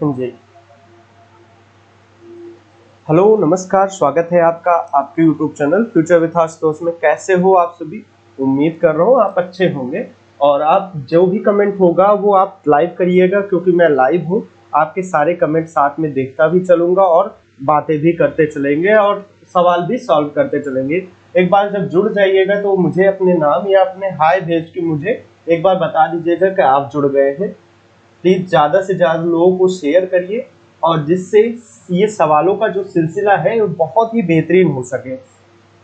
जी। Hello, नमस्कार, स्वागत है आपका आपके YouTube channel future with Ashutosh में। कैसे हो आप सभी? उम्मीद कर रहा हूँ आप अच्छे होंगे। और आप जो भी कमेंट होगा वो आप लाइव करिएगा, क्योंकि मैं लाइव हूँ। आपके सारे कमेंट साथ में देखता भी चलूंगा और बातें भी करते चलेंगे और सवाल भी सॉल्व करते चलेंगे। एक बार जब जुड़ जाइएगा तो मुझे अपने नाम या अपने हाय भेज के मुझे एक बार बता दीजिएगा कि आप जुड़ गए हैं। प्लीज ज्यादा से ज्यादा लोगों को शेयर करिए, और जिससे ये सवालों का जो सिलसिला है वो बहुत ही बेहतरीन हो सके।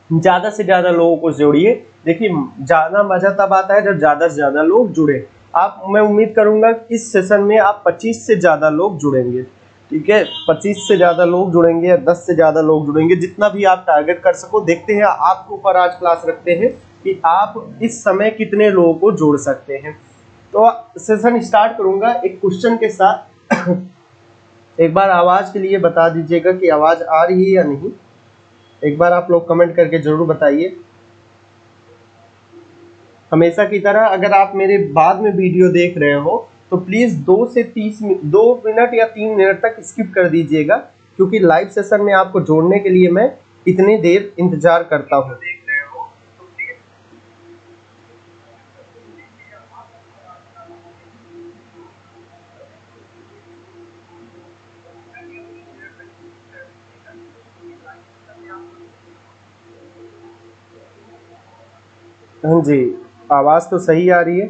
ज्यादा से ज्यादा लोगों को जोड़िए। देखिए, ज्यादा मजा तब आता है जब ज्यादा से ज्यादा लोग जुड़े। मैं उम्मीद करूंगा कि इस सेशन में आप 25 से ज्यादा लोग जुड़ेंगे। ठीक है, 25 से ज्यादा लोग जुड़ेंगे या 10 से ज्यादा लोग जुड़ेंगे, जितना भी आप टारगेट कर सको। देखते हैं, आपके ऊपर आज क्लास रखते हैं कि आप इस समय कितने लोगों को जोड़ सकते हैं। तो सेशन स्टार्ट करूंगा एक क्वेश्चन के साथ। एक बार आवाज के लिए बता दीजिएगा कि आवाज आ रही है या नहीं। एक बार आप लोग कमेंट करके जरूर बताइए। हमेशा की तरह अगर आप मेरे बाद में वीडियो देख रहे हो तो प्लीज 2 मिनट या 3 मिनट तक स्किप कर दीजिएगा, क्योंकि लाइव सेशन में आपको जोड़ने के लिए मैं इतनी देर इंतजार करता हूँ। हाँ जी, आवाज तो सही आ रही है।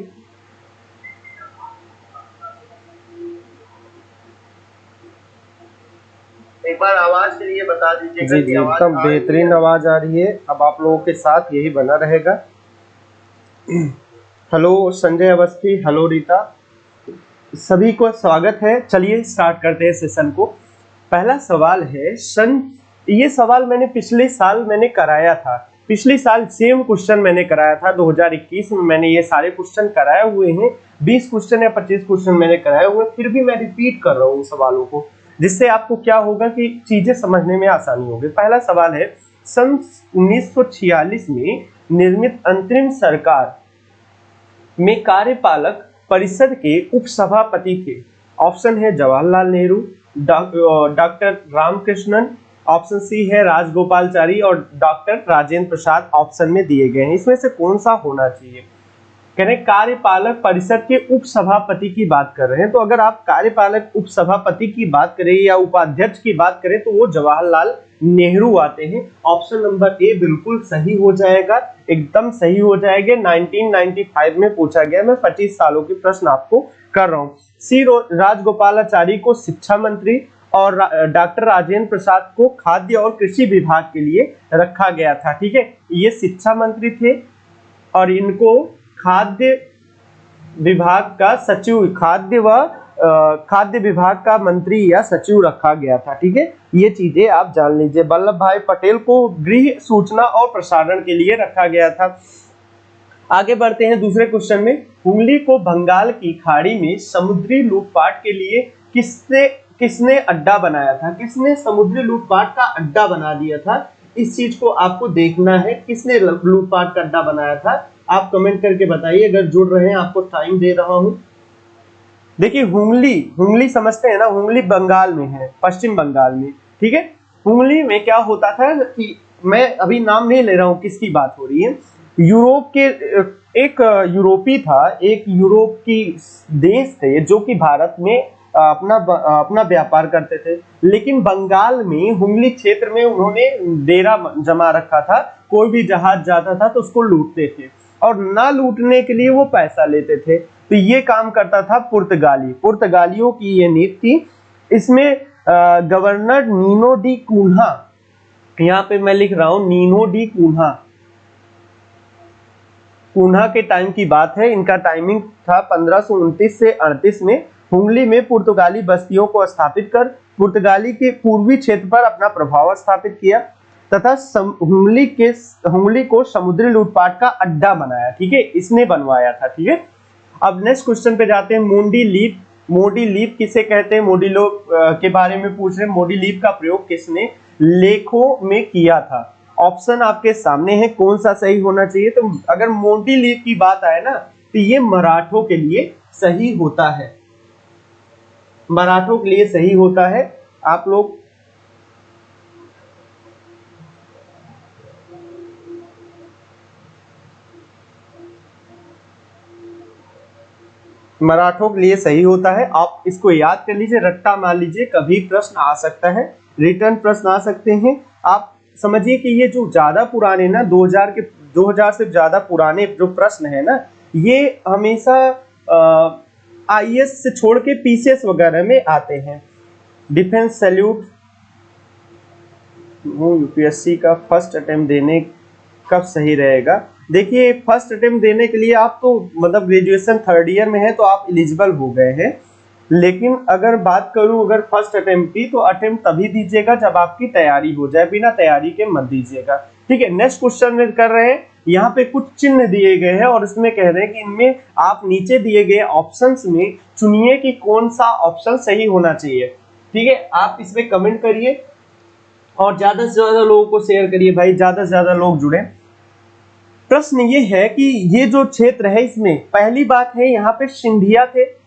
एक बार आवाज के लिए बता दीजिएगा। जी जी, एकदम बेहतरीन आवाज आ रही है। अब आप लोगों के साथ यही बना रहेगा। हेलो संजय अवस्थी, हेलो रीता, सभी को स्वागत है। चलिए स्टार्ट करते हैं सेशन को। पहला सवाल है ये सवाल मैंने पिछले साल कराया था। पिछले साल सेम क्वेश्चन मैंने कराया था 2021 में। मैंने ये सारे क्वेश्चन कराए हुए हैं, 20 क्वेश्चन या 25 क्वेश्चन मैंने कराए हुए। फिर भी मैं रिपीट कर रहा हूँ सवालों को, जिससे आपको क्या होगा कि चीजें समझने में आसानी होगी। पहला सवाल है, सन 1946 में निर्मित अंतरिम सरकार में कार्यपालक परिषद के उपसभापति थे। ऑप्शन है Jawaharlal Nehru, doctor Ramakrishnan, option C है राजगोपालचारी, और डॉक्टर राजेंद्र प्रसाद ऑप्शन में दिए गए हैं। इसमें से कौन सा होना चाहिए? कह रहे कार्यपालक परिषद के उपसभापति की बात कर रहे हैं, तो अगर आप कार्यपालक उपसभापति की बात करें या उपाध्यक्ष की बात करें तो वो जवाहरलाल नेहरू आते हैं। ऑप्शन नंबर ए बिल्कुल सही हो जाएगा, एकदम सही हो जाएगा। 1995 में पूछा गया। मैं 25 सालों के प्रश्न आपको कर रहा हूँ। सी राजगोपालाचारी को शिक्षा मंत्री और डॉक्टर राजेंद्र प्रसाद को खाद्य और कृषि विभाग के लिए रखा गया था। ठीक है, ये शिक्षा मंत्री थे और इनको खाद्य विभाग का सचिव, खाद्य विभाग का मंत्री या सचिव रखा गया था। ठीक है, ये चीजें आप जान लीजिए। वल्लभ भाई पटेल को गृह, सूचना और प्रसारण के लिए रखा गया था। आगे बढ़ते हैं दूसरे क्वेश्चन में। हुगली को बंगाल की खाड़ी में समुद्री लूटपाट के लिए किसने अड्डा बनाया था? किसने समुद्री लूटपाट का अड्डा बना दिया था? इस चीज को आपको देखना है, किसने लूटपाट का अड्डा बनाया था। आप कमेंट करके बताइए। अगर जुड़ रहे हैं, आपको टाइम दे रहा हूं। देखिए, हुगली समझते हैं ना, हुगली बंगाल में है, पश्चिम बंगाल में। ठीक है, हुगली में क्या होता था कि मैं अभी नाम नहीं ले रहा हूं किसकी बात हो रही है। यूरोप के एक यूरोपी था, एक यूरोप की देश थे जो कि भारत में अपना व्यापार करते थे, लेकिन बंगाल में हुगली क्षेत्र में उन्होंने डेरा जमा रखा था। कोई भी जहाज जाता था तो उसको लूटते थे, और ना लूटने के लिए वो पैसा लेते थे। तो ये काम करता था पुर्तगालियों की ये नीति थी। इसमें गवर्नर नीनो डी कून्हा, यहाँ पे मैं लिख रहा हूं नीनो डी कून्हा के टाइम की बात है। इनका टाइमिंग था 1529 से 38 में। हुगली में पुर्तगाली बस्तियों को स्थापित कर पुर्तगाली के पूर्वी क्षेत्र पर अपना प्रभाव स्थापित किया तथा हुगली को समुद्री लूटपाट का अड्डा बनाया। ठीक है, इसने बनवाया था। ठीक है, अब नेक्स्ट क्वेश्चन पे जाते हैं। मोडी लीप किसे कहते हैं? मोडी लोग के बारे में पूछ रहे हैं। मोडी लीप का प्रयोग किसने लेखों में किया था? ऑप्शन आपके सामने है, कौन सा सही होना चाहिए? तो अगर मोडी लीप की बात आए ना, तो ये मराठों के लिए सही होता है। मराठों के लिए सही होता है। आप लोग मराठों के लिए सही होता है। आप इसको याद कर लीजिए, रट्टा मार लीजिए, कभी प्रश्न आ सकता है, रिटर्न प्रश्न आ सकते हैं। आप समझिए कि ये जो ज्यादा पुराने ना 2000 से ज्यादा पुराने जो प्रश्न है ना, ये हमेशा आईएएस से छोड़ के पीसीएस वगैरह में आते हैं। डिफेंस सैल्यूट यूपीएससी का फर्स्ट अटेम्प्ट देने कब सही रहेगा? देखिए, फर्स्ट अटेम्प्ट देने के लिए आप तो मतलब ग्रेजुएशन थर्ड ईयर में है तो आप एलिजिबल हो गए हैं, लेकिन अगर बात करूं अगर फर्स्ट अटेम्प्ट की, तो अटेम्प्ट तभी दीजिएगा जब आपकी तैयारी हो जाए, बिना तैयारी के मत दीजिएगा। ठीक है, नेक्स्ट क्वेश्चन में कर रहे हैं। यहाँ पे कुछ चिन्ह दिए गए हैं और इसमें कह रहे हैं कि इनमें आप नीचे दिए गए ऑप्शंस में चुनिए कि कौन सा ऑप्शन सही होना चाहिए। ठीक है, आप इसमें कमेंट करिए और ज्यादा से ज्यादा लोगों को शेयर करिए भाई, ज्यादा से ज्यादा लोग जुड़े। प्रश्न ये है कि ये जो क्षेत्र है इसमें पहली बात है यहाँ पे सिंधिया थे।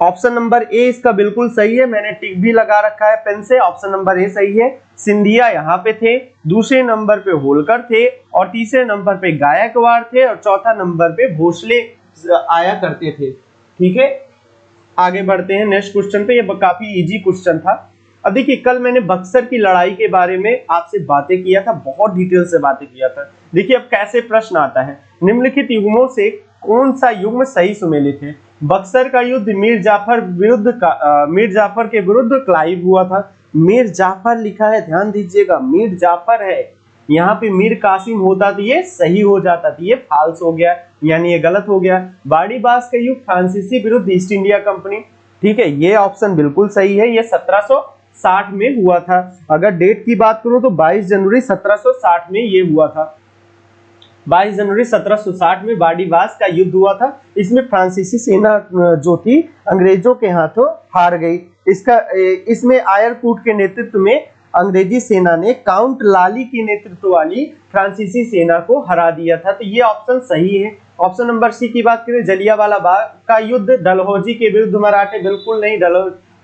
ऑप्शन नंबर ए इसका बिल्कुल सही है, मैंने टिक भी लगा रखा है पेन से। ऑप्शन नंबर ए सही है, सिंधिया यहाँ पे थे, दूसरे नंबर पे होलकर थे और तीसरे नंबर पे गायकवाड़ थे और चौथा नंबर पे भोसले आया करते थे। ठीक है, आगे बढ़ते हैं नेक्स्ट क्वेश्चन पे। ये काफी इजी क्वेश्चन था। अब देखिए, कल मैंने बक्सर की लड़ाई के बारे में आपसे बातें किया था, बहुत डिटेल से बातें किया था। देखिए अब कैसे प्रश्न आता है, निम्नलिखित युग्मों से कौन सा युग्म सही सुमेलित है? बक्सर का युद्ध मीर जाफर के विरुद्ध क्लाइव हुआ था। मीर जाफर लिखा है, ध्यान दीजिएगा, मीर जाफर है। यहाँ पे मीर कासिम होता तो ये सही हो जाता, तो ये फाल्स हो गया, यानी ये गलत हो गया। बाड़ीबास का युद्ध फ्रांसीसी विरुद्ध ईस्ट इंडिया कंपनी। ठीक है, ये ऑप्शन बिल्कुल सही है, ये 1760 में हुआ था। अगर डेट की बात करूं तो 22 जनवरी 1760 में ये हुआ था। 22 जनवरी 1760 में बाड़ीबास का युद्ध हुआ था। इसमें फ्रांसीसी सेना जो थी अंग्रेजों के हाथों हार गई। इसमें आयरकूट के नेतृत्व में अंग्रेजी सेना ने काउंट लाली की नेतृत्व वाली फ्रांसीसी सेना को हरा दिया था, तो ये ऑप्शन सही है। ऑप्शन नंबर सी की बात करें, जलियांवाला बाग का युद्ध डलहौजी के विरुद्ध मराठे, बिल्कुल नहीं।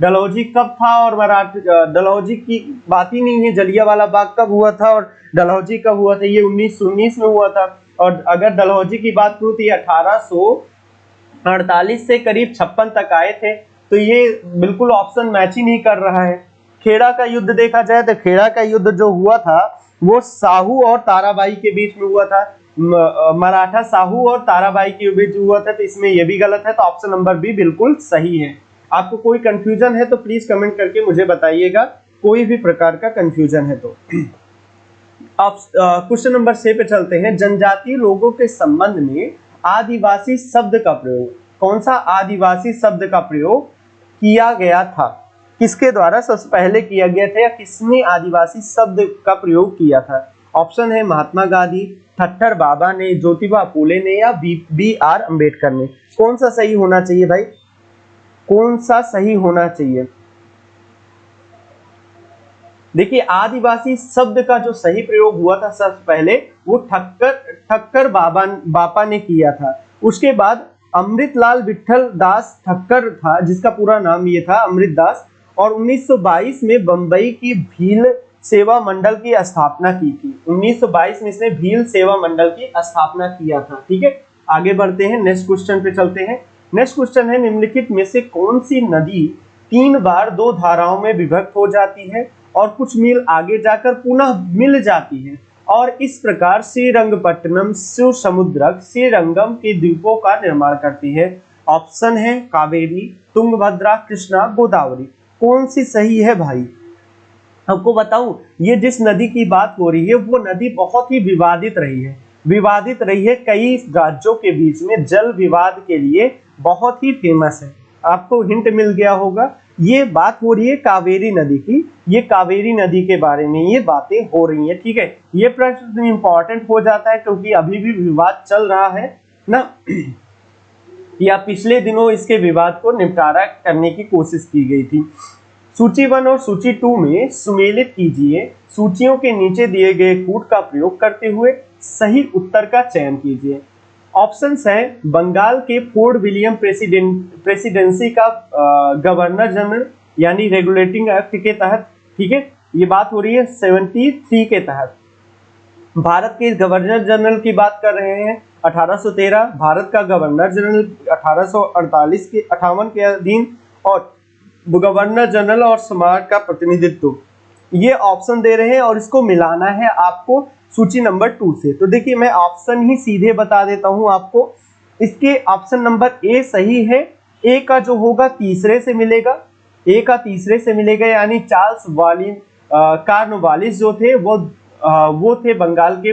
डलहौजी कब था और मराठे, डलहौजी की बात ही नहीं है। जलियांवाला बाग कब हुआ था और डलहौजी कब हुआ था? ये 1919 में हुआ था। और अगर डलहौजी की बात करूं तो ये 1848 से करीब 56 तक आए थे, तो ये बिल्कुल ऑप्शन मैच ही नहीं कर रहा है। खेड़ा का युद्ध देखा जाए तो खेड़ा का युद्ध जो हुआ था वो साहू और ताराबाई के बीच में हुआ था। मराठा साहू और ताराबाई के बीच हुआ था, तो इसमें ये भी गलत है, तो ऑप्शन नंबर बी बिल्कुल सही है। आपको कोई कंफ्यूजन है तो प्लीज कमेंट करके मुझे बताइएगा, कोई भी प्रकार का कंफ्यूजन है तो। अब क्वेश्चन नंबर 6 पे चलते हैं। जनजातीय लोगों के संबंध में आदिवासी शब्द का प्रयोग, कौन सा आदिवासी शब्द का प्रयोग किया गया था? किसके द्वारा सबसे पहले किया गया था या किसने आदिवासी शब्द का प्रयोग किया था? ऑप्शन है महात्मा गांधी, ठट्टर बाबा ने, ज्योतिबा फूले ने या बी.आर. अम्बेडकर ने। कौन सा सही होना चाहिए भाई, कौन सा सही होना चाहिए? देखिए, आदिवासी शब्द का जो सही प्रयोग हुआ था सबसे पहले वो ठक्कर बापा ने किया था। उसके बाद अमृतलाल विठल दास ठक्कर था, जिसका पूरा नाम ये था अमृत दास, और 1922 में बंबई की भील सेवा मंडल की स्थापना की थी। 1922 में इसने भील सेवा मंडल की स्थापना किया था। ठीक है, आगे बढ़ते हैं, नेक्स्ट क्वेश्चन पे चलते हैं। नेक्स्ट क्वेश्चन है, निम्नलिखित में से कौन सी नदी 3 बार 2 धाराओं में विभक्त हो जाती है और कुछ मील आगे जाकर पुनः मिल जाती है और इस प्रकार श्रीरंगपट्टनम, शिवसमुद्रक, श्रीरंगम के द्वीपों का निर्माण करती है? ऑप्शन है कावेरी, तुंगभद्रा, कृष्णा, गोदावरी। कौन सी सही है भाई? आपको बताऊं, ये जिस नदी की बात हो रही है वो नदी बहुत ही विवादित रही है, कई राज्यों के बीच में जल विवाद के लिए बहुत ही फेमस है। आपको हिंट मिल गया होगा, ये बात हो रही है कावेरी नदी की, ये कावेरी नदी के बारे में ये बातें हो रही हैं। ठीक है, ये प्रश्न इंपॉर्टेंट हो जाता है क्योंकि अभी भी विवाद चल रहा है ना, या पिछले दिनों इसके विवाद को निपटारा करने की कोशिश की गई थी। सूची 1 और सूची 2 में सुमेलित कीजिए, सूचियों के नीचे दिए गए कूट का प्रयोग करते हुए सही उत्तर का चयन कीजिए। ऑप्शंस हैं बंगाल के फोर्ट विलियम प्रेसिडेंसी का गवर्नर जनरल यानी रेगुलेटिंग एक्ट के तहत, ठीक है, ये बात हो रही है 73 के तहत। भारत के गवर्नर जनरल की बात कर रहे हैं 1813, भारत का गवर्नर जनरल 1848 के 58 के अधीन, और गवर्नर जनरल और समाज का प्रतिनिधित्व, ये ऑप्शन दे रहे हैं और इसको मिलाना है आपको सूची नंबर 2 से। तो देखिए मैं ऑप्शन ही सीधे बता देता हूं आपको। इसके ऑप्शन नंबर ए सही है। ए का जो होगा तीसरे से मिलेगा, ए का तीसरे से मिलेगा, यानी चार्ल्स कॉर्नवालिस जो थे वो थे बंगाल के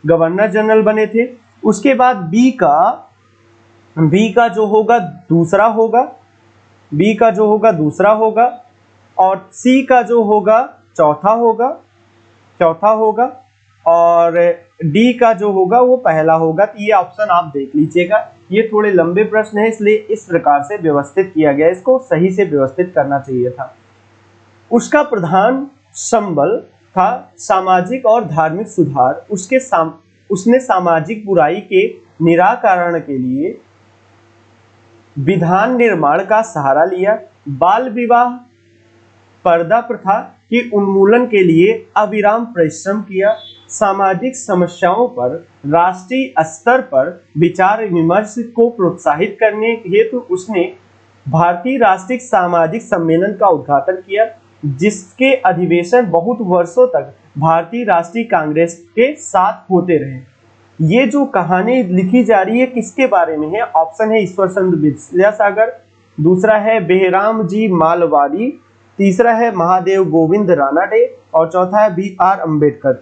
गवर्नर जनरल बने थे। उसके बाद बी का जो होगा दूसरा होगा, बी का जो होगा दूसरा होगा, और सी का जो होगा चौथा होगा, और डी का जो होगा वो पहला होगा। तो ये ऑप्शन आप देख लीजिएगा। ये थोड़े लंबे प्रश्न है इसलिए इस प्रकार से व्यवस्थित किया गया, इसको सही से व्यवस्थित करना चाहिए था। उसका प्रधान संबल था सामाजिक और धार्मिक सुधार। उसने सामाजिक बुराई के निराकरण के लिए विधान निर्माण का सहारा लिया, बाल विवाह, पर्दा प्रथा के उन्मूलन के लिए अविराम परिश्रम किया, सामाजिक समस्याओं पर राष्ट्रीय स्तर पर विचार विमर्श को प्रोत्साहित करने हेतु उसने भारतीय राष्ट्रीय सामाजिक सम्मेलन का उद्घाटन किया, जिसके अधिवेशन बहुत वर्षों तक भारतीय राष्ट्रीय कांग्रेस के साथ होते रहे। ये जो कहानी लिखी जा रही है किसके बारे में है? ऑप्शन है ईश्वर चंद्र विद्यासागर, दूसरा है बेहराम जी मालवाड़ी, तीसरा है महादेव गोविंद रानाडे, और चौथा है BR अम्बेडकर।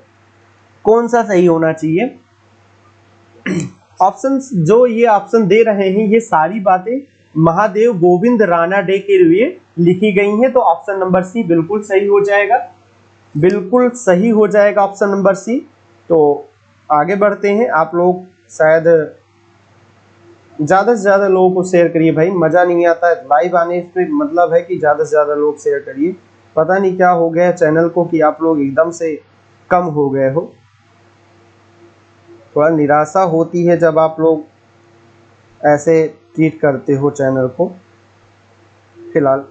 कौन सा सही होना चाहिए? ऑप्शंस जो ये ऑप्शन दे रहे हैं ये सारी बातें महादेव गोविंद रानाडे के लिए लिखी गई हैं, तो ऑप्शन नंबर सी बिल्कुल सही हो जाएगा, बिल्कुल सही हो जाएगा ऑप्शन नंबर सी। तो आगे बढ़ते हैं। आप लोग शायद ज़्यादा से ज़्यादा लोगों को शेयर करिए भाई, मज़ा नहीं आता है लाइव आने पे, मतलब है कि ज़्यादा से ज़्यादा लोग शेयर करिए। पता नहीं क्या हो गया चैनल को कि आप लोग एकदम से कम हो गए हो। थोड़ा निराशा होती है जब आप लोग ऐसे ट्रीट करते हो चैनल को। फिलहाल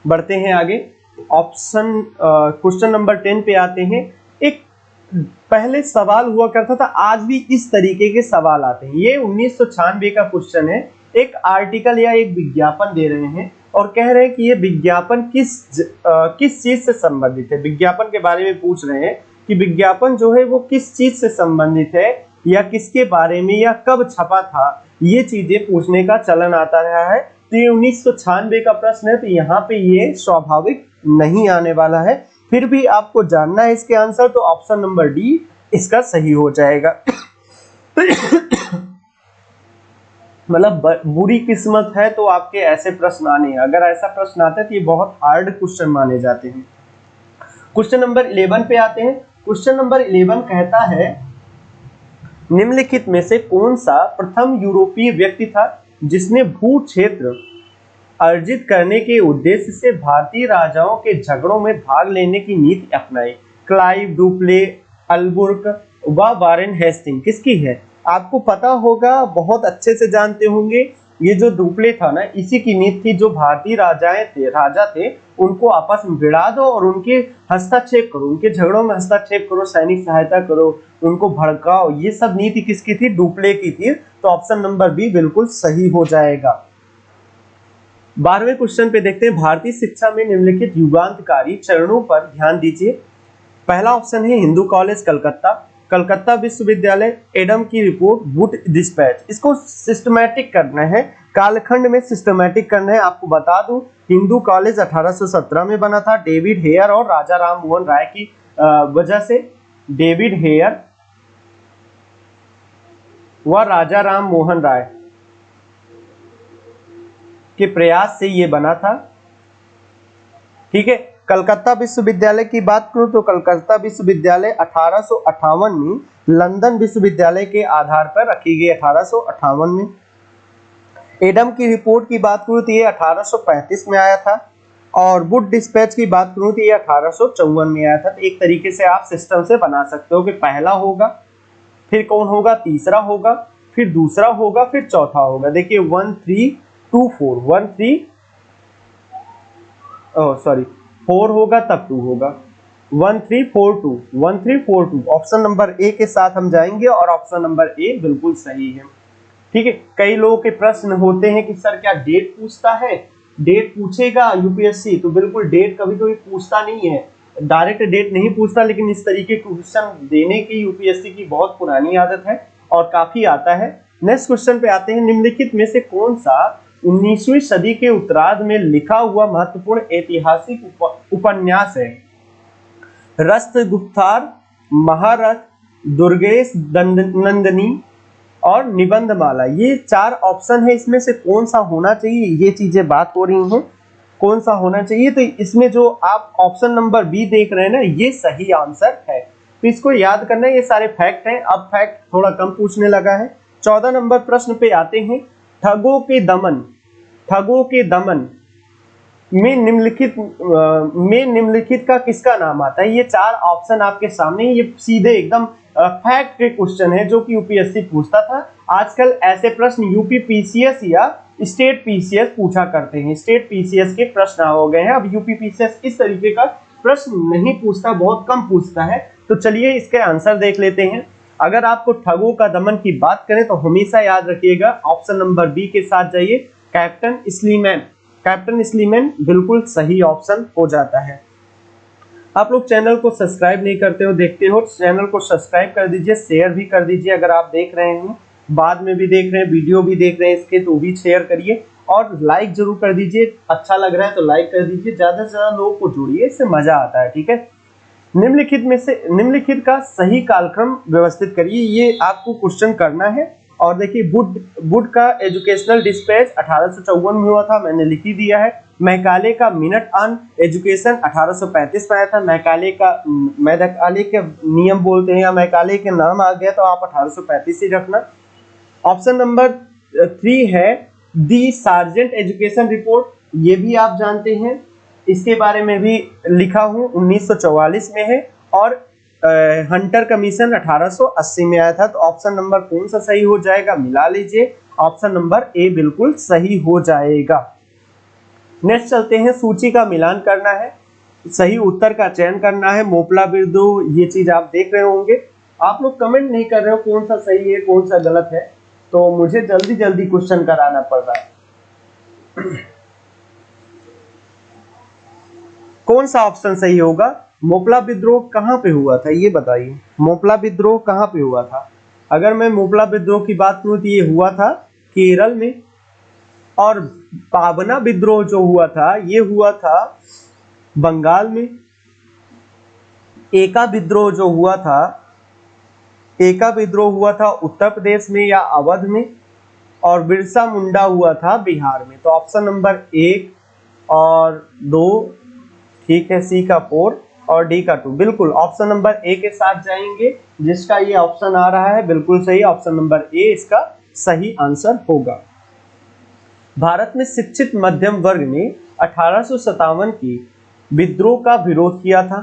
बढ़ते हैं आगे। ऑप्शन क्वेश्चन नंबर 10 पे आते हैं। एक पहले सवाल हुआ करता था, आज भी इस तरीके के सवाल आते हैं। ये 1996 का क्वेश्चन है। एक आर्टिकल या एक विज्ञापन दे रहे हैं और कह रहे हैं कि ये विज्ञापन किस चीज से संबंधित है। विज्ञापन के बारे में पूछ रहे हैं कि विज्ञापन जो है वो किस चीज से संबंधित है या किसके बारे में या कब छपा था, ये चीजें पूछने का चलन आता रहा है। तो ये 1996 का प्रश्न है, तो यहाँ पे ये स्वाभाविक नहीं आने वाला है। फिर भी आपको जानना है इसके आंसर, तो ऑप्शन नंबर डी इसका सही हो जाएगा। मतलब बुरी किस्मत है तो आपके ऐसे प्रश्न आने हैं। अगर ऐसा प्रश्न आता है तो ये बहुत हार्ड क्वेश्चन माने जाते हैं। क्वेश्चन नंबर 11 पे आते हैं। क्वेश्चन नंबर 11 कहता है निम्नलिखित में से कौन सा प्रथम यूरोपीय व्यक्ति था जिसने भू क्षेत्र अर्जित करने के उद्देश्य से भारतीय राजाओं के झगड़ों में भाग लेने की नीति अपनाई? क्लाइव, डुप्ले, अल्बुर्क व वारेन हेस्टिंग किसकी है? आपको पता होगा, बहुत अच्छे से जानते होंगे। ये जो डुप्ले था ना, इसी की नीति थी। जो भारतीय राजा थे उनको आपस में भिड़ा दो और उनके हस्तक्षेप करो, उनके झगड़ों में हस्तक्षेप करो, सैनिक सहायता करो, उनको भड़काओ। ये सब नीति किसकी थी? डुप्ले की थी। तो ऑप्शन नंबर बी बिल्कुल सही हो जाएगा। 12वें क्वेश्चन पे देखते हैं। भारतीय शिक्षा में निम्नलिखित युगांतकारी चरणों पर ध्यान दीजिए। पहला ऑप्शन है हिंदू कॉलेज कलकत्ता, कलकत्ता विश्वविद्यालय, एडम की रिपोर्ट, वुड डिस्पैच। इसको सिस्टमैटिक करना है, कालखंड में सिस्टमैटिक करना है। आपको बता दूं हिंदू कॉलेज 1817 में बना था, डेविड हेयर और राजा राम मोहन राय की वजह से। डेविड हेयर व राजा राम मोहन राय के प्रयास से ये बना था। ठीक है। कलकत्ता विश्वविद्यालय की बात करूं तो कलकत्ता विश्वविद्यालय 1858 में लंदन विश्वविद्यालय के आधार पर रखी गई, 1858 में। एडम की रिपोर्ट की बात करूं तो ये 1835 में आया था, और वुड डिस्पैच की बात करूं तो ये 1854 में आया था। तो एक तरीके से आप सिस्टम से बना सकते हो कि पहला होगा, फिर कौन होगा, तीसरा होगा, फिर दूसरा होगा, फिर चौथा होगा। देखिए 1 3 2 4, 1 3 सॉरी 4 होगा तब 2 होगा, 1 3 4 2, 1 3 4 2। ऑप्शन नंबर ए के साथ हम जाएंगे और ऑप्शन नंबर ए बिल्कुल सही है। ठीक है, कई लोगों के प्रश्न होते हैं कि सर क्या डेट पूछता है, डेट पूछेगा यूपीएससी? तो बिल्कुल डेट कभी कभी पूछता नहीं है, डायरेक्ट डेट नहीं पूछता, लेकिन इस तरीके के क्वेश्चन देने की यूपीएससी की बहुत पुरानी आदत है और काफी आता है। नेक्स्ट क्वेश्चन पे आते हैं, निम्नलिखित में से कौन सा 19वीं सदी के उत्तरार्ध में लिखा हुआ महत्वपूर्ण ऐतिहासिक उपन्यास है? राष्ट्रगुप्तार, महारथ, दुर्गेश नंदिनी और निबंधमाला। ये 4 ऑप्शन है, इसमें से कौन सा होना चाहिए, ये चीजें बात हो रही हैं कौन सा होना चाहिए। तो इसमें जो आप ऑप्शन नंबर बी देख रहे हैं ना, ये सही आंसर है। तो इसको याद करना है, ये सारे फैक्ट हैं। अब फैक्ट थोड़ा कम पूछने लगा है। 14 नंबर प्रश्न पे आते हैं, ठगों के दमन में निम्नलिखित का किसका नाम आता है? ये 4 ऑप्शन आपके सामने, ये सीधे एकदम फैक्ट के क्वेश्चन है जो कि यूपीएससी पूछता था। आजकल ऐसे प्रश्न यूपी पीसीएस या स्टेट पीसीएस पूछा करते हैं, स्टेट पीसीएस के प्रश्न हो गए हैं। अब यूपी पीसीएस इस तरीके का प्रश्न नहीं पूछता, बहुत कम पूछता है। तो चलिए इसके आंसर देख लेते हैं। अगर आपको ठगों का दमन की बात करें तो हमेशा याद रखिएगा ऑप्शन नंबर बी के साथ जाइए, कैप्टन स्लीमैन बिल्कुल सही ऑप्शन हो जाता है। आप लोग चैनल को सब्सक्राइब नहीं करते हो, देखते हो, चैनल को सब्सक्राइब कर दीजिए, शेयर भी कर दीजिए। अगर आप देख रहे हैं, बाद में भी देख रहे हैं, वीडियो भी देख रहे हैं इसके, तो भी शेयर करिए और लाइक जरूर कर दीजिए। अच्छा लग रहा है तो लाइक कर दीजिए, ज्यादा से ज्यादा लोगों को जोड़िए, इससे मजा आता है। ठीक है, निम्नलिखित का सही कालक्रम व्यवस्थित करिए, ये आपको क्वेश्चन करना है। और देखिए वुड का एजुकेशनल डिस्पैच 1854 में हुआ था, मैंने लिख ही दिया है। मैकाले का मिनट ऑन एजुकेशन 1835 में आया था। मैकाले के नियम बोलते हैं या मैकाले के नाम आ गया तो आप 1835 ही रखना। ऑप्शन नंबर 3 है दी सार्जेंट एजुकेशन रिपोर्ट, ये भी आप जानते हैं, इसके बारे में भी लिखा हूं, 1944 में है। और हंटर कमीशन 1880 में आया था। तो ऑप्शन नंबर कौन सा सही हो जाएगा, मिला लीजिए, ऑप्शन नंबर ए बिल्कुल सही हो जाएगा। नेक्स्ट चलते हैं, सूची का मिलान करना है, सही उत्तर का चयन करना है। मोपला विद्रोह, ये चीज आप देख रहे होंगे। आप लोग कमेंट नहीं कर रहे हो कौन सा सही है कौन सा गलत है, तो मुझे जल्दी जल्दी क्वेश्चन कराना पड़ रहा है। कौन सा ऑप्शन सही होगा? मोपला विद्रोह कहां पे हुआ था, ये बताइए, मोपला विद्रोह कहां पे हुआ था? अगर मैं मोपला विद्रोह की बात करूं तो ये हुआ था केरल में। और पाबना विद्रोह जो हुआ था ये हुआ था बंगाल में। एका विद्रोह जो हुआ था, एका विद्रोह हुआ था उत्तर प्रदेश में या अवध में। और बिरसा मुंडा हुआ था बिहार में। तो ऑप्शन नंबर 1 और 2 ठीक है, सी का 4 और डी का 2 बिल्कुल ऑप्शन नंबर ए के साथ जाएंगे। जिसका ये ऑप्शन आ रहा है बिल्कुल सही, ऑप्शन नंबर ए इसका सही आंसर होगा। भारत में शिक्षित मध्यम वर्ग ने 1857 की विद्रोह का विरोध किया था,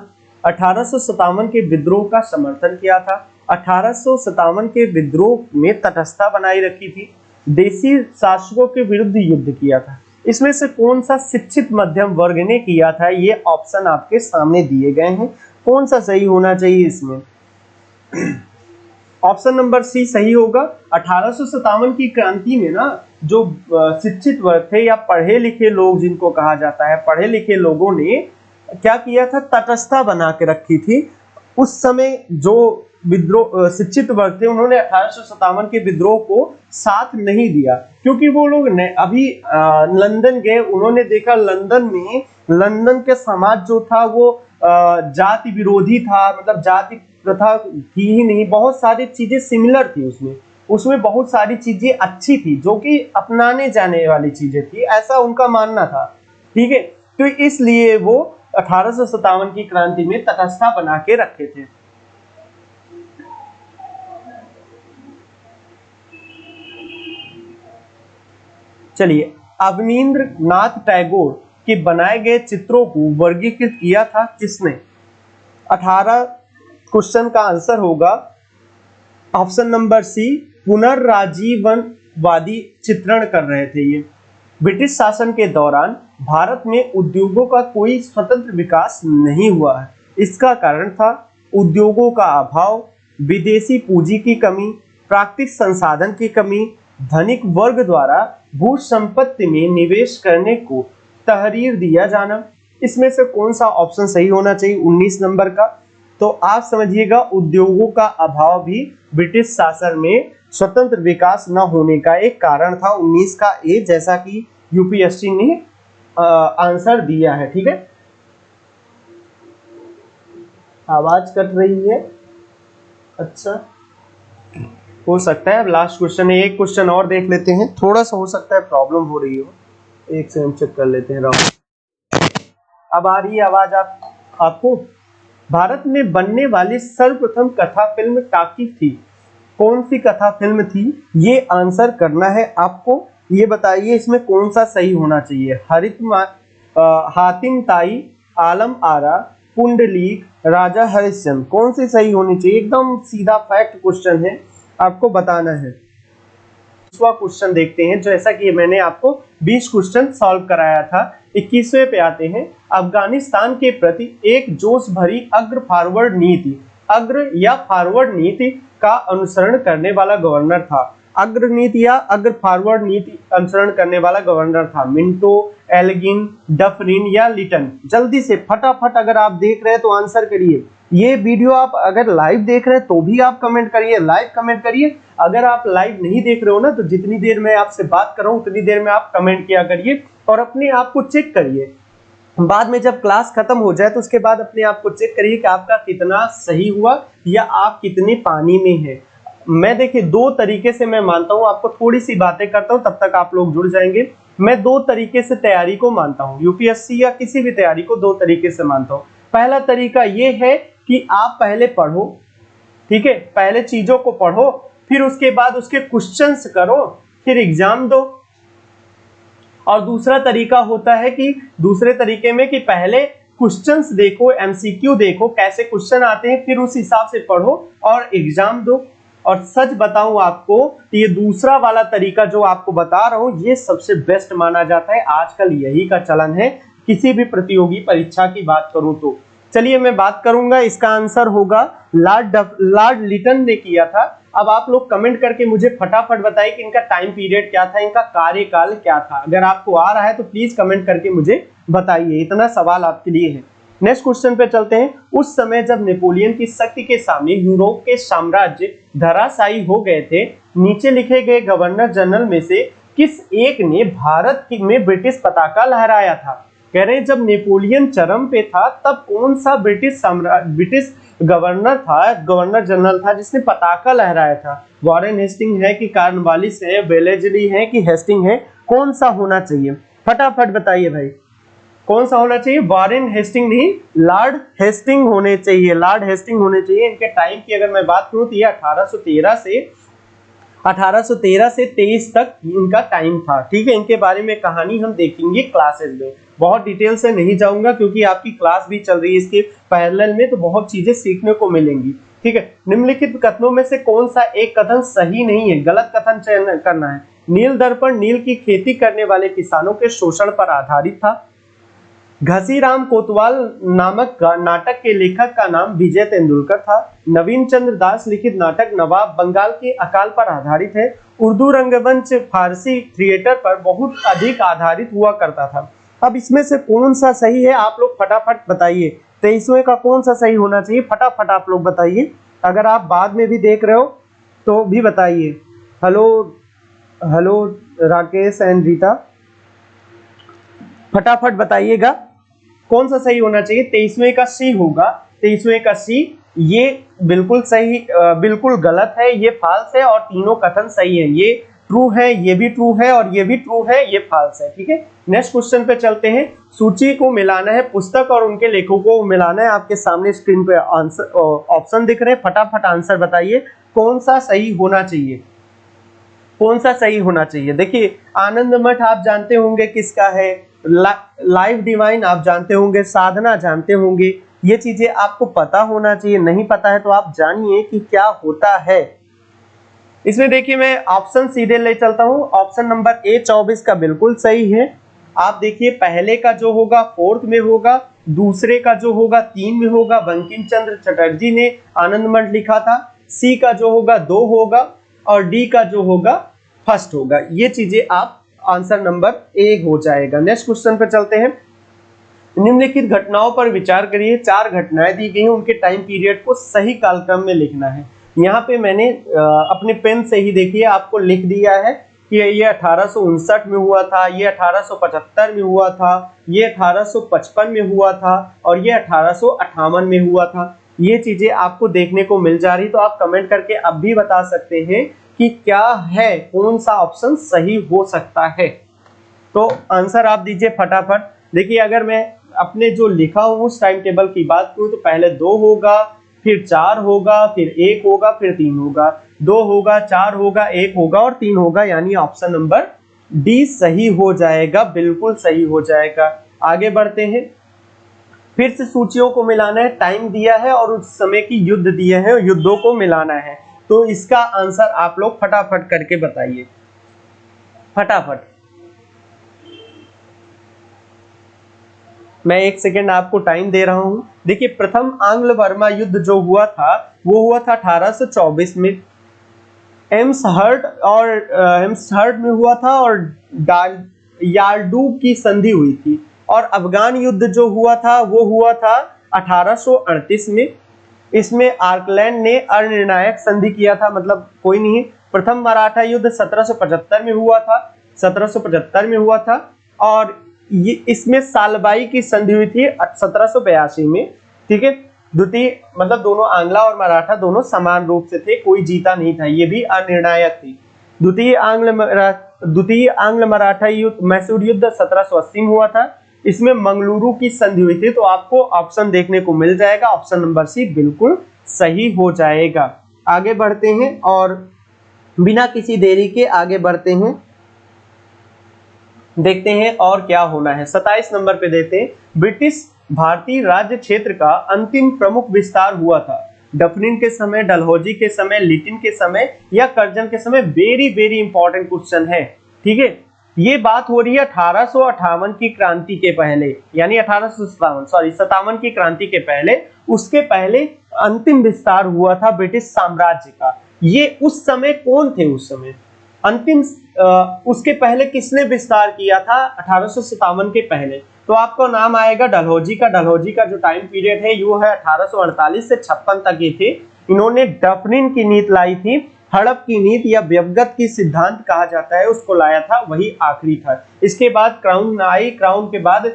1857 के विद्रोह का समर्थन किया था, 1857 के विद्रोह में तटस्थता बनाई रखी थी, देशी शासकों के विरुद्ध युद्ध किया था। इसमें से कौन सा शिक्षित मध्यम वर्ग ने किया था? ये ऑप्शन आपके सामने दिए गए हैं, कौन सा सही होना चाहिए इसमें? ऑप्शन नंबर सी सही होगा। 1857 की क्रांति में ना जो शिक्षित वर्ग थे या पढ़े लिखे लोग जिनको कहा जाता है, पढ़े लिखे लोगों ने क्या किया था, तटस्थता बना के रखी थी। उस समय जो विद्रोह शिक्षित वर्ग थे उन्होंने 1857 के विद्रोह को साथ नहीं दिया, क्योंकि वो लोग अभी लंदन गए, उन्होंने देखा लंदन के समाज जो था वो जाति विरोधी था, मतलब जाति प्रथा थी ही नहीं, बहुत सारी चीजें सिमिलर थी उसमें बहुत सारी चीजें अच्छी थी जो कि अपनाने जाने वाली चीजें थी, ऐसा उनका मानना था। ठीक है, तो इसलिए वो 1857 की क्रांति में तटस्थता बना के रखे थे। चलिए, अवनींद्र नाथ टैगोर के बनाए गए चित्रों को वर्गीकृत किया था किसने? 18 क्वेश्चन का आंसर होगा ऑप्शन नंबर सी, पुनर्राजीवनवादी चित्रण कर रहे थे ये। ब्रिटिश शासन के दौरान भारत में उद्योगों का कोई स्वतंत्र विकास नहीं हुआ है। इसका कारण था उद्योगों का अभाव, विदेशी पूंजी की कमी, प्राकृतिक संसाधन की कमी, धनिक वर्ग द्वारा भू संपत्ति में निवेश करने को तहरीर दिया जाना। इसमें से कौन सा ऑप्शन सही होना चाहिए 19 नंबर का? तो आप समझिएगा, उद्योगों का अभाव भी ब्रिटिश शासन में स्वतंत्र विकास न होने का एक कारण था। 19 का ए, जैसा कि यूपीएससी ने आंसर दिया है। ठीक है, आवाज कट रही है, अच्छा हो सकता है। अब लास्ट क्वेश्चन है, एक क्वेश्चन और देख लेते हैं, थोड़ा सा हो सकता है प्रॉब्लम हो रही हो, एक से हम चेक कर लेते हैं। अब आ रही है आवाज आपको? भारत में बनने वाली सर्वप्रथम कथा फिल्म टाकी थी, कौन सी कथा फिल्म थी? ये आंसर करना है आपको। ये बताइए इसमें कौन सा सही होना चाहिए? हातिम ताई, आलम आरा, पुंडलीक, राजा हरिश्चंद्र, कौन सी सही होनी चाहिए? एकदम सीधा फैक्ट क्वेश्चन है, आपको बताना है। दूसरा क्वेश्चन देखते हैं। जैसा कि मैंने आपको 20 क्वेश्चन सॉल्व कराया था, 21वें पे आते हैं। अफगानिस्तान के प्रति एक जोश भरी अग्र फॉरवर्ड नीति, अग्र या फॉरवर्ड नीति का अनुसरण करने वाला गवर्नर था। अग्र नीति या अग्र फॉरवर्ड नीति अनुसरण करने वाला गवर्नर था मिंटो, एल्गिन, डफरिन या लिटन? जल्दी से फटाफट, अगर आप देख रहे हैं तो आंसर करिए। ये वीडियो आप अगर लाइव देख रहे हैं तो भी आप कमेंट करिए, लाइव कमेंट करिए। अगर आप लाइव नहीं देख रहे हो ना, तो जितनी देर मैं आपसे बात कर रहा हूँ उतनी देर में आप कमेंट किया करिए और अपने आप को चेक करिए। बाद में जब क्लास खत्म हो जाए तो उसके बाद अपने आप को चेक करिए कि आपका कितना सही हुआ या आप कितने पानी में हैं। मैं देखिए 2 तरीके से मैं मानता हूँ, आपको थोड़ी सी बातें करता हूँ तब तक आप लोग जुड़ जाएंगे। मैं 2 तरीके से तैयारी को मानता हूँ, यूपीएससी या किसी भी तैयारी को 2 तरीके से मानता हूँ। पहला तरीका ये है कि आप पहले पढ़ो, ठीक है, पहले चीजों को पढ़ो, फिर उसके बाद उसके क्वेश्चंस करो, फिर एग्जाम दो। और दूसरा तरीका होता है कि दूसरे तरीके में कि पहले क्वेश्चंस देखो, एमसीक्यू देखो, कैसे क्वेश्चन आते हैं, फिर उस हिसाब से पढ़ो और एग्जाम दो। और सच बताऊं आपको, ये दूसरा वाला तरीका जो आपको बता रहा हूं, ये सबसे बेस्ट माना जाता है। आजकल यही का चलन है किसी भी प्रतियोगी परीक्षा की बात करूं तो। चलिए मैं बात करूंगा, इसका आंसर होगा लॉर्ड लिटन ने किया था। अब आप लोग कमेंट करके मुझे फटाफट बताइए कि इनका टाइम पीरियड क्या था, इनका कार्यकाल क्या था। अगर आपको आ रहा है तो प्लीज कमेंट करके मुझे बताइए, इतना सवाल आपके लिए है। नेक्स्ट क्वेश्चन पे चलते हैं। उस समय जब नेपोलियन की शक्ति के सामने यूरोप के साम्राज्य धराशायी हो गए थे, नीचे लिखे गए गवर्नर जनरल में से किस एक ने भारत में ब्रिटिश पताका लहराया था? कह रहे हैं जब नेपोलियन चरम पे था तब कौन सा ब्रिटिश गवर्नर जनरल था जिसने पताका लहराया था? वॉरेन हेस्टिंग है कि कॉर्नवालिस है, वेलेस्ली है कि हेस्टिंग है? कौन सा होना चाहिए? फटाफट बताइए भाई, कौन सा होना चाहिए? वॉरेन हेस्टिंग नहीं, लॉर्ड हेस्टिंग होने चाहिए, लॉर्ड हेस्टिंग होने चाहिए। इनके टाइम की अगर मैं बात करूं तो ये 1813 से 23 तक इनका टाइम था। ठीक है, इनके बारे में कहानी हम देखेंगे क्लासेस में, बहुत डिटेल से नहीं जाऊंगा क्योंकि आपकी क्लास भी चल रही है इसके पैरेलल में, तो बहुत चीजें सीखने को मिलेंगी। ठीक है, निम्नलिखित कथनों में से कौन सा एक कथन सही नहीं है? गलत कथन चयन करना है। नील दर्पण नील की खेती करने वाले किसानों के शोषण पर आधारित था। घसीराम कोतवाल नामक नाटक के लेखक का नाम विजय तेंदुलकर था। नवीन चंद्र दास लिखित नाटक नवाब बंगाल के अकाल पर आधारित है। उर्दू रंगमंच फारसी थिएटर पर बहुत अधिक आधारित हुआ करता था। अब इसमें से कौन सा सही है? आप लोग फटाफट बताइए। 23वें का कौन सा सही होना चाहिए? फटाफट आप लोग बताइए। अगर आप बाद में भी देख रहे हो तो भी बताइए। हेलो राकेश एंड रीता, फटाफट बताइएगा कौन सा सही होना चाहिए। 23वें का सी होगा, 23वें का सी। ये बिल्कुल सही, बिल्कुल गलत है, ये फॉल्स है और तीनों कथन सही है। ये ट्रू है, ये भी ट्रू है और ये भी ट्रू है, ये फॉल्स है। ठीक है, नेक्स्ट क्वेश्चन पे चलते हैं। सूची को मिलाना है, पुस्तक और उनके लेखकों को मिलाना है। आपके सामने स्क्रीन पे आंसर ऑप्शन दिख रहे हैं, फटाफट आंसर बताइए कौन सा सही होना चाहिए, कौन सा सही होना चाहिए। देखिए आनंद मठ आप जानते होंगे किसका है, लाइव डिवाइन आप जानते होंगे, साधना जानते होंगे, ये चीजें आपको पता होना चाहिए। नहीं पता है तो आप जानिए कि क्या होता है। इसमें देखिए मैं ऑप्शन सीधे ले चलता हूं। ऑप्शन नंबर ए 24 का बिल्कुल सही है। आप देखिए पहले का जो होगा 4th में होगा, दूसरे का जो होगा 3 में होगा, बंकिम चंद्र चटर्जी ने आनंद मठ लिखा था। सी का जो होगा 2 होगा और डी का जो होगा 1st होगा। ये चीजें आप आंसर नंबर ए हो जाएगा। नेक्स्ट क्वेश्चन पे चलते हैं। निम्नलिखित घटनाओं पर विचार करिए। 4 घटनाएं दी गई हैं, उनके टाइम पीरियड को सही कालक्रम में लिखना है। यहाँ पे मैंने अपने पेन से ही देखिए आपको लिख दिया है कि ये 1859 में हुआ था, ये 1875 में हुआ था, ये 1855 में हुआ था और ये 1858 में हुआ था। ये चीजें आपको देखने को मिल जा रही, तो आप कमेंट करके अब भी बता सकते हैं कि क्या है, कौन सा ऑप्शन सही हो सकता है। तो आंसर आप दीजिए फटाफट। देखिए अगर मैं अपने जो लिखा हूं उस टाइम टेबल की बात करूं तो पहले 2 होगा, फिर 4 होगा, फिर 1 होगा, फिर 3 होगा। 2 होगा, 4 होगा, 1 होगा और 3 होगा, यानी ऑप्शन नंबर डी सही हो जाएगा, बिल्कुल सही हो जाएगा। आगे बढ़ते हैं। फिर से सूचियों को मिलाना है, टाइम दिया है और उस समय की युद्ध दिए हैं, युद्धों को मिलाना है। तो इसका आंसर आप लोग फटाफट करके बताइए, फटाफट। मैं 1 सेकेंड आपको टाइम दे रहा हूं। देखिए प्रथम आंग्ल बर्मा युद्ध जो हुआ था वो हुआ था 1824 में। एम्सहर्ट में हुआ था और यार्डू की संधि हुई थी। और अफगान युद्ध जो हुआ था वो हुआ था 1838 में। इसमें आर्कलैंड ने अनिर्णायक संधि किया था, मतलब कोई नहीं। प्रथम मराठा युद्ध 1775 में हुआ था, 1775 में हुआ था। और ये इसमें सालबाई की संधि हुई थी 1782 में, ठीक है। द्वितीय मतलब दोनों आंग्ला और मराठा दोनों समान रूप से थे, कोई जीता नहीं था, ये भी अनिर्णायक थी। द्वितीय आंग्ल मराठा युद्ध मैसूर युद्ध 1780 में हुआ था। इसमें मंगलुरु की संधि हुई थी। तो आपको ऑप्शन देखने को मिल जाएगा, ऑप्शन नंबर सी बिल्कुल सही हो जाएगा। आगे बढ़ते हैं और बिना किसी देरी के आगे बढ़ते हैं, देखते हैं और क्या होना है। 27 नंबर पे देते हैं। ब्रिटिश भारतीय राज्य क्षेत्र का अंतिम प्रमुख विस्तार हुआ था डफरिन के समय, डलहौजी के समय, लिटिन के समय या कर्जन के समय। वेरी वेरी इंपॉर्टेंट क्वेश्चन है, ठीक है। ये बात हो रही है 1858 की क्रांति के पहले, यानी 57 की क्रांति के पहले। उसके पहले अंतिम विस्तार हुआ था ब्रिटिश साम्राज्य का। ये उस समय कौन थे? उस समय अंतिम उसके पहले किसने विस्तार किया था 1857 के पहले? तो आपका नाम आएगा डलहौजी का। डलहौजी का जो टाइम पीरियड है वो है 1848 से 56 तक ये थे। इन्होंने डफरिन की नीति लाई थी, हड़प की नीति या व्यवगत की सिद्धांत कहा जाता है उसको लाया था, वही आखिरी था। इसके बाद क्राउन आई। क्राउन के बाद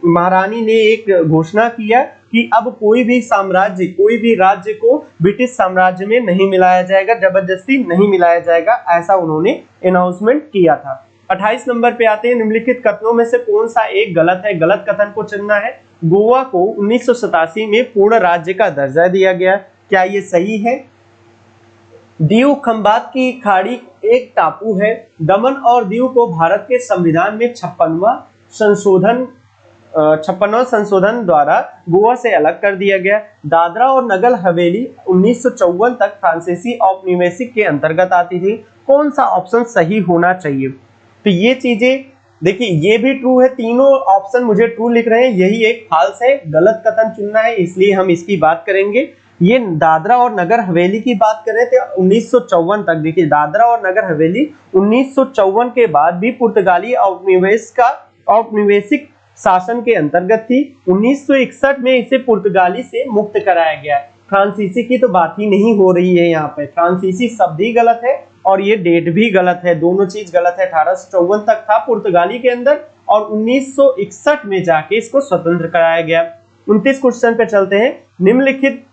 महारानी ने एक घोषणा किया कि अब कोई भी साम्राज्य, कोई भी राज्य को ब्रिटिश साम्राज्य में नहीं मिलाया जाएगा, जबरदस्ती नहीं मिलाया जाएगा, ऐसा उन्होंने अनाउंसमेंट किया था। 28 नंबर पे आते हैं। निम्नलिखित कथनों में से कौन सा एक गलत है? गलत कथन को चुनना है। गोवा को 1987 में पूर्ण राज्य का दर्जा दिया गया, क्या ये सही है? दीव खंबात की खाड़ी एक टापू है। दमन और दीव को भारत के संविधान में 56वां संशोधन द्वारा गोवा से अलग कर दिया गया। दादरा और नगर हवेली 1954 तक फ्रांसीसी औपनिवेशिक के अंतर्गत आती थी। कौन सा ऑप्शन सही होना चाहिए? तो ये चीजें देखिए, ये भी ट्रू है, तीनों ऑप्शन मुझे ट्रू लिख रहे हैं, यही एक फाल्स है। गलत कथन चुनना है, इसलिए हम इसकी बात करेंगे। ये दादरा और नगर हवेली की बात कर रहे थे 1954 तक। देखिए दादरा और नगर हवेली 1954 के बाद भी पुर्तगाली औपनिवेशिक शासन के अंतर्गत थी। 1961 में इसे पुर्तगाली से मुक्त कराया गया। फ्रांसीसी की तो बात ही नहीं हो रही है यहाँ पे। फ्रांसीसी शब्द ही गलत है और ये डेट भी गलत है, दोनों चीज गलत है। 1854 तक था पुर्तगाली के अंदर और 1961 में जाके इसको स्वतंत्र कराया गया। 29 क्वेश्चन पे चलते हैं। निम्नलिखित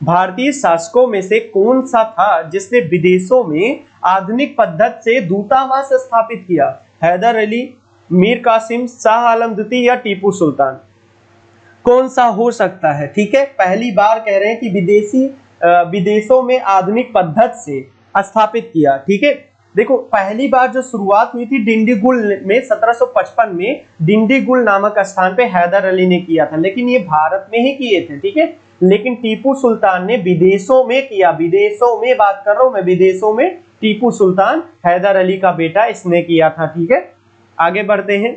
भारतीय शासकों में से कौन सा था जिसने विदेशों में आधुनिक पद्धति से दूतावास स्थापित किया? हैदर अली, मीर कासिम, शाह आलम द्वितीय या टीपू सुल्तान? कौन सा हो सकता है? ठीक है, पहली बार कह रहे हैं कि विदेशों में आधुनिक पद्धति से स्थापित किया। ठीक है, देखो पहली बार जो शुरुआत हुई थी डिंडीगुल में 1755 में डिंडीगुल नामक स्थान पे हैदर अली ने किया था, लेकिन ये भारत में ही किए थे। ठीक है, लेकिन टीपू सुल्तान ने विदेशों में किया, विदेशों में बात कर रहा हूं मैं, विदेशों में टीपू सुल्तान हैदर अली का बेटा इसने किया था। ठीक है, आगे बढ़ते हैं।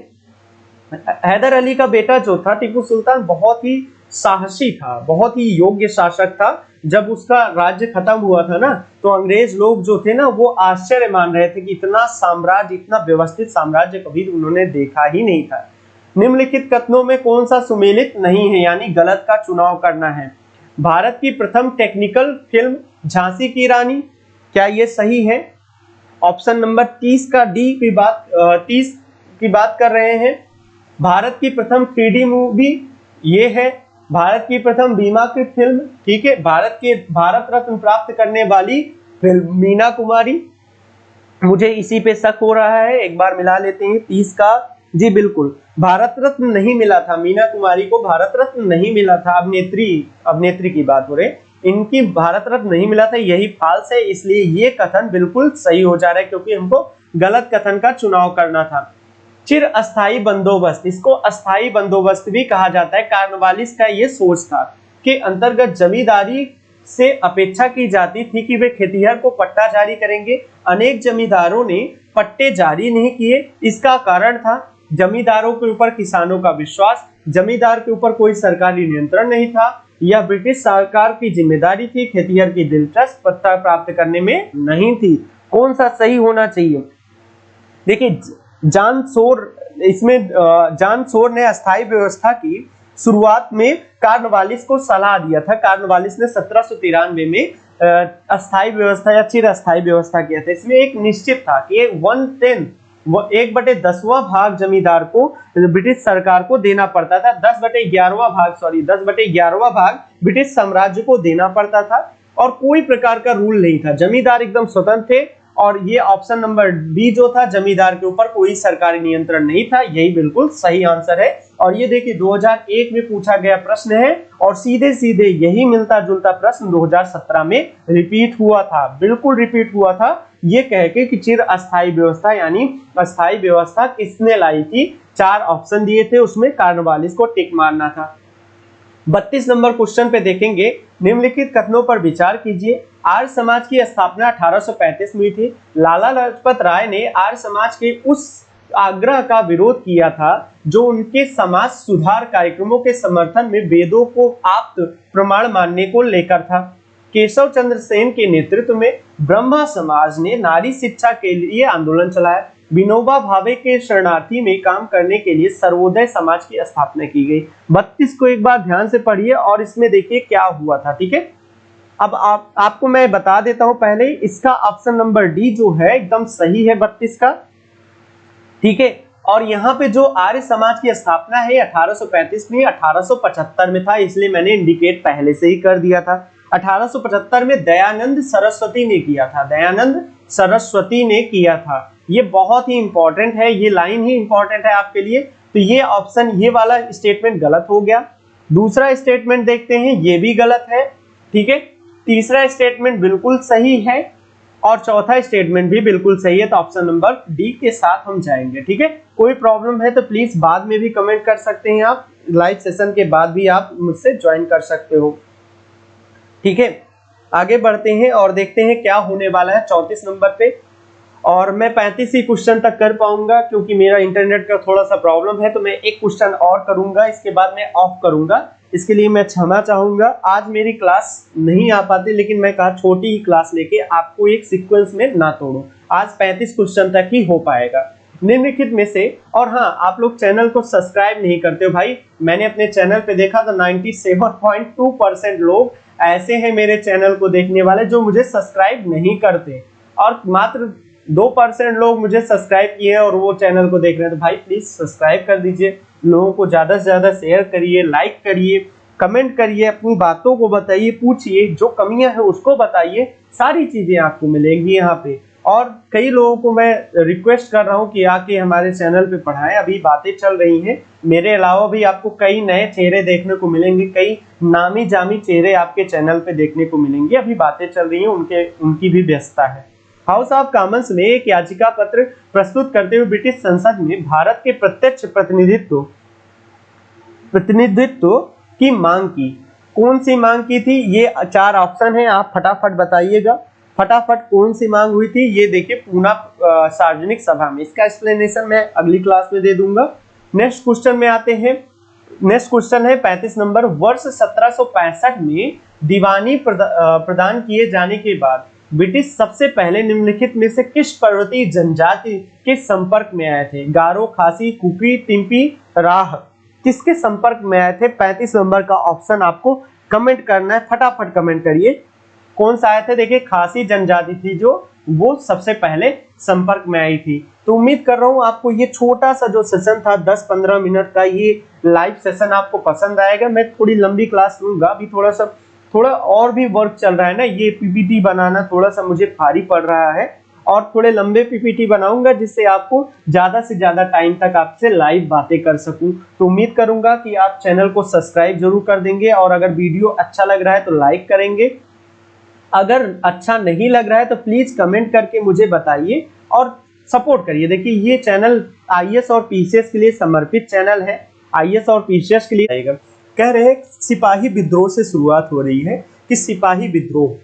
हैदर अली का बेटा जो था टीपू सुल्तान बहुत ही साहसी था, बहुत ही योग्य शासक था। जब उसका राज्य खत्म हुआ था ना, तो अंग्रेज लोग जो थे ना वो आश्चर्य मान रहे थे कि इतना साम्राज्य, इतना व्यवस्थित साम्राज्य कभी उन्होंने देखा ही नहीं था। निम्नलिखित कथनों में कौन सा सुमेलित नहीं है, यानी गलत का चुनाव करना है। भारत की प्रथम टेक्निकल फिल्म झांसी की रानी, क्या ये सही है? ऑप्शन नंबर 30 का डी की बात 30 की बात कर रहे हैं। भारत की प्रथम 3D मूवी ये है। भारत की प्रथम बीमाकृत फिल्म, ठीक है, भारत रत्न प्राप्त करने वाली फिल्म मीना कुमारी। मुझे इसी पे शक हो रहा है, एक बार मिला लेते हैं 30 का। जी बिल्कुल, भारत रत्न नहीं मिला था मीना कुमारी को, भारत रत्न नहीं मिला था। अभिनेत्री की बात हो रही, इनकी भारत रत्न नहीं मिला था, यही फाल्स है। इसलिए ये कथन बिल्कुल सही हो जा रहा है, क्योंकि हमको गलत कथन का चुनाव करना था। चिर अस्थायी बंदोबस्त, इसको अस्थायी बंदोबस्त भी कहा जाता है। कार्नवालिस का ये सोच था कि अंतर्गत जमींदारी से अपेक्षा की जाती थी कि वे खेतिहर को पट्टा जारी करेंगे। अनेक जमींदारों ने पट्टे जारी नहीं किए। इसका कारण था जमींदारों के ऊपर किसानों का विश्वास, जमींदार के ऊपर कोई सरकारी नियंत्रण नहीं था। यह ब्रिटिश सरकार की जिम्मेदारी थी, खेतिहर की दिलचस्प पट्टा प्राप्त करने में नहीं थी। कौन सा सही होना चाहिए? देखिए, जॉन सोर ने अस्थायी व्यवस्था की शुरुआत में कार्नवालिस को सलाह दिया था। कार्नवालिस ने 1793 में अस्थायी व्यवस्था या चिर अस्थायी व्यवस्था किया था। इसमें एक निश्चित था कि 1/10वां भाग जमींदार को ब्रिटिश सरकार को देना पड़ता था, 10/11वां भाग ब्रिटिश साम्राज्य को देना पड़ता था, और कोई प्रकार का रूल नहीं था। जमींदार एकदम स्वतंत्र थे, और ये ऑप्शन नंबर बी जो था, जमींदार के ऊपर कोई सरकारी नियंत्रण नहीं था, यही बिल्कुल सही आंसर है। और ये देखिए 2001 में पूछा गया प्रश्न है, और सीधे सीधे यही मिलता जुलता प्रश्न 2017 में रिपीट हुआ था, बिल्कुल रिपीट हुआ था। ये कह के कि चिर अस्थायी व्यवस्था यानी अस्थायी व्यवस्था किसने लाई थी? 4 ऑप्शन दिए थे, उसमें कार्नवालिस को टिक मारना था। 32 नंबर क्वेश्चन पे देखेंगे, निम्नलिखित कथनों पर विचार कीजिए। आर्य समाज की स्थापना 1835 में हुई थी। लाला लाजपत राय ने आर्य समाज के उस आग्रह का विरोध किया था जो उनके समाज सुधार कार्यक्रमों के समर्थन में वेदों को आप्त प्रमाण मानने को लेकर था। केशव चंद्र सेन के नेतृत्व में ब्रह्मा समाज ने नारी शिक्षा के लिए आंदोलन चलाया। विनोबा भावे के शरणार्थी में काम करने के लिए सर्वोदय समाज की स्थापना की गई। 32 को एक बार ध्यान से पढ़िए और इसमें देखिए क्या हुआ था। ठीक है, अब आपको मैं बता देता हूं पहले, इसका ऑप्शन नंबर डी जो है एकदम सही है 32 का। ठीक है, और यहाँ पे जो आर्य समाज की स्थापना है 1835 में, 1875 में था, इसलिए मैंने इंडिकेट पहले से ही कर दिया था। 1875 में दयानंद सरस्वती ने किया था, दयानंद सरस्वती ने किया था। ये बहुत ही इंपॉर्टेंट है, ये लाइन ही इंपॉर्टेंट है आपके लिए। तो ये ऑप्शन, ये वाला स्टेटमेंट गलत हो गया। दूसरा स्टेटमेंट देखते हैं, ये भी गलत है। ठीक है, तीसरा स्टेटमेंट बिल्कुल सही है, और चौथा स्टेटमेंट भी बिल्कुल सही है। तो ऑप्शन नंबर डी के साथ हम जाएंगे। ठीक है, कोई प्रॉब्लम है तो प्लीज बाद में भी कमेंट कर सकते हैं, आप लाइव सेशन के बाद भी आप मुझसे ज्वाइन कर सकते हो। ठीक है, आगे बढ़ते हैं और देखते हैं क्या होने वाला है 34 नंबर पे। और मैं 35 ही क्वेश्चन तक कर पाऊंगा, क्योंकि मेरा इंटरनेट का थोड़ा सा प्रॉब्लम है। तो मैं एक क्वेश्चन और करूंगा, इसके बाद मैं ऑफ करूंगा। इसके लिए मैं क्षमा चाहूंगा। आज मेरी क्लास नहीं आ पाती, लेकिन मैं कहा छोटी ही क्लास लेके आपको एक सीक्वेंस में ना तोड़ूं। आज 35 क्वेश्चन तक ही हो पाएगा निम्नलिखित में से। और हाँ, आप लोग चैनल को सब्सक्राइब नहीं करते हो भाई। मैंने अपने चैनल पे देखा तो 97.2% लोग ऐसे हैं मेरे चैनल को देखने वाले जो मुझे सब्सक्राइब नहीं करते, और मात्र 2% लोग मुझे सब्सक्राइब किए हैं और वो चैनल को देख रहे हैं। तो भाई प्लीज सब्सक्राइब कर दीजिए, लोगों को ज्यादा से ज्यादा शेयर करिए, लाइक करिए, कमेंट करिए, अपनी बातों को बताइए, पूछिए, जो कमियां हैं उसको बताइए। सारी चीजें आपको मिलेंगी यहाँ पे। और कई लोगों को मैं रिक्वेस्ट कर रहा हूँ कि आके हमारे चैनल पे पढ़ाएं, अभी बातें चल रही हैं। मेरे अलावा भी आपको कई नए चेहरे देखने को मिलेंगे, कई नामी जामी चेहरे आपके चैनल पे देखने को मिलेंगे। अभी बातें चल रही हैं, उनकी भी व्यस्तता है। हाउस ऑफ कॉमन्स ने एक याचिका पत्र प्रस्तुत करते हुए ब्रिटिश संसद में भारत के प्रत्यक्ष प्रतिनिधित्व की मांग की। कौन सी मांग की थी? ये 4 ऑप्शन है, आप फटाफट बताइएगा, फटाफट कौन सी मांग हुई थी? ये देखिए पूना सार्वजनिक सभा में। इसका एक्सप्लेनेशन मैं अगली क्लास में दे दूंगा। नेक्स्ट क्वेश्चन में आते हैं। नेक्स्ट क्वेश्चन है 35 नंबर। वर्ष 1765 में दीवानी प्रदान किए जाने के बाद ब्रिटिश सबसे पहले निम्नलिखित में से किस पर्वतीय जनजाति के संपर्क में आए थे? गारो, खासी, कुकी, टिम्पी, राह, किसके संपर्क में आए थे? 35 नंबर का ऑप्शन आपको कमेंट करना है, फटाफट कमेंट करिए कौन सा आए थे। देखिए खासी जनजाति थी जो वो सबसे पहले संपर्क में आई थी। तो उम्मीद कर रहा हूं आपको ये छोटा सा जो सेशन था 10-15 मिनट का ये लाइव सेशन आपको पसंद आएगा। मैं थोड़ी लंबी क्लास लूंगा, अभी थोड़ा और भी वर्क चल रहा है ना, ये पीपीटी बनाना थोड़ा सा मुझे भारी पड़ रहा है और थोड़े लंबे पीपीटी बनाऊंगा जिससे आपको ज्यादा से ज्यादा टाइम तक आपसे लाइव बातें कर सकूं। तो उम्मीद करूंगा कि आप चैनल को सब्सक्राइब जरूर कर देंगे और अगर वीडियो अच्छा लग रहा है तो लाइक करेंगे। अगर अच्छा नहीं लग रहा है तो प्लीज कमेंट करके मुझे बताइए और सपोर्ट करिए। देखिए ये चैनल आईएएस और पीसीएस के लिए समर्पित चैनल है, आईएएस और पीसीएस के लिए। कह रहे हैं सिपाही विद्रोह से शुरुआत हो रही है कि सिपाही विद्रोह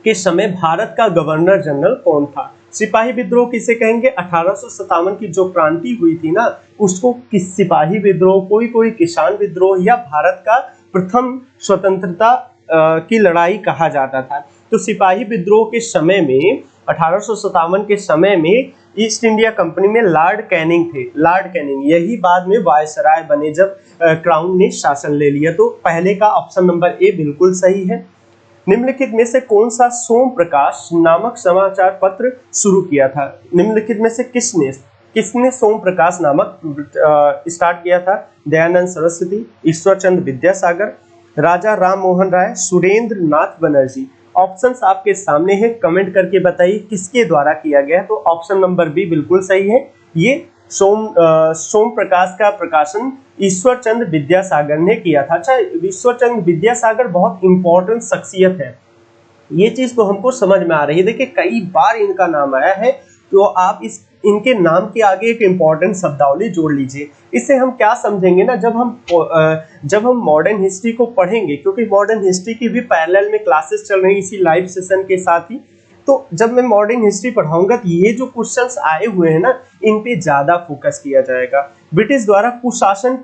के समय भारत का गवर्नर जनरल कौन था? सिपाही विद्रोह किसे कहेंगे? 1857 की जो क्रांति हुई थी ना उसको किस सिपाही विद्रोह, कोई किसान विद्रोह या भारत का प्रथम स्वतंत्रता की लड़ाई कहा जाता था। तो सिपाही विद्रोह के समय में 1857 के समय में ईस्ट इंडिया कंपनी में लॉर्ड कैनिंग थे। लॉर्ड कैनिंग यही बाद में वायसराय बने जब क्राउन ने शासन ले लिया। तो पहले का ऑप्शन नंबर ए बिल्कुल सही है। निम्नलिखित में से कौन सा सोम प्रकाश नामक समाचार पत्र शुरू किया था? निम्नलिखित में से किसने सोम प्रकाश नामक स्टार्ट किया था? दयानंद सरस्वती, ईश्वर चंद्र विद्यासागर, राजा राम मोहन राय, सुरेंद्र नाथ बनर्जी। ऑप्शंस आपके सामने है, कमेंट करके बताइए किसके द्वारा किया गया है। तो ऑप्शन नंबर बी बिल्कुल सही है, ये सोम प्रकाश का प्रकाशन ईश्वर चंद्र विद्यासागर ने किया था। अच्छा, ईश्वर चंद्र विद्यासागर बहुत इंपॉर्टेंट शख्सियत है, ये चीज तो हमको समझ में आ रही है। देखिए कई बार इनका नाम आया है, तो आप इनके नाम के आगे एक इंपॉर्टेंट शब्दावली जोड़ लीजिए। इससे हम क्या समझेंगे ना, जब हम मॉडर्न हिस्ट्री को पढ़ेंगे, क्योंकि मॉडर्न हिस्ट्री की भी पैरेलल में क्लासेस चल रही है इसी लाइव सेशन के साथ ही। तो जब मैं मॉडर्न हिस्ट्री पढ़ाऊंगा तो ये जो क्वेश्चंस आए हुए हैं ना इन पे ज्यादा फोकस किया जाएगा। ब्रिटिश द्वारा कुशासन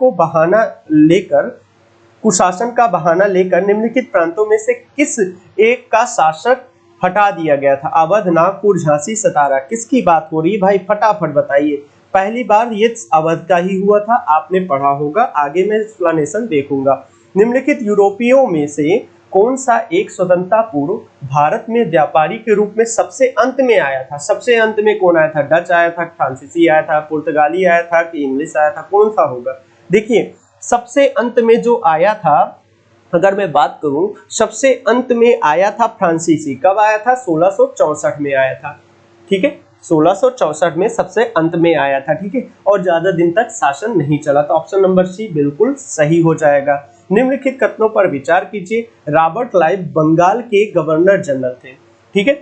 का बहाना लेकर निम्नलिखित प्रांतों में से किस एक का शासक हटा दिया गया था? अवध, नागपुर, झांसी, सतारा, किसकी बात हो रही है भाई? फटाफट बताइए। पहली बार ये अवध का ही हुआ था, आपने पढ़ा होगा, आगे मैं एक्सप्लेनेशन देखूंगा। निम्नलिखित यूरोपियों में से कौन सा एक स्वतंत्रता पूर्व भारत में व्यापारी के रूप में सबसे अंत में आया था? सबसे अंत में कौन आया था? डच आया था, फ्रांसीसी आया था, पुर्तगाली आया था कि इंग्लिश आया था? कौन सा होगा? देखिए सबसे अंत में जो आया था, अगर मैं बात करूं, सबसे अंत में आया था फ्रांसीसी। कब आया था? 1664 में आया था। ठीक है, 1664 में सबसे अंत में आया था। ठीक है, और ज्यादा दिन तक शासन नहीं चला। तो ऑप्शन नंबर सी बिल्कुल सही हो जाएगा। निम्नलिखित कथनों पर विचार कीजिए। रॉबर्ट क्लाइव बंगाल के गवर्नर जनरल थे। ठीक है,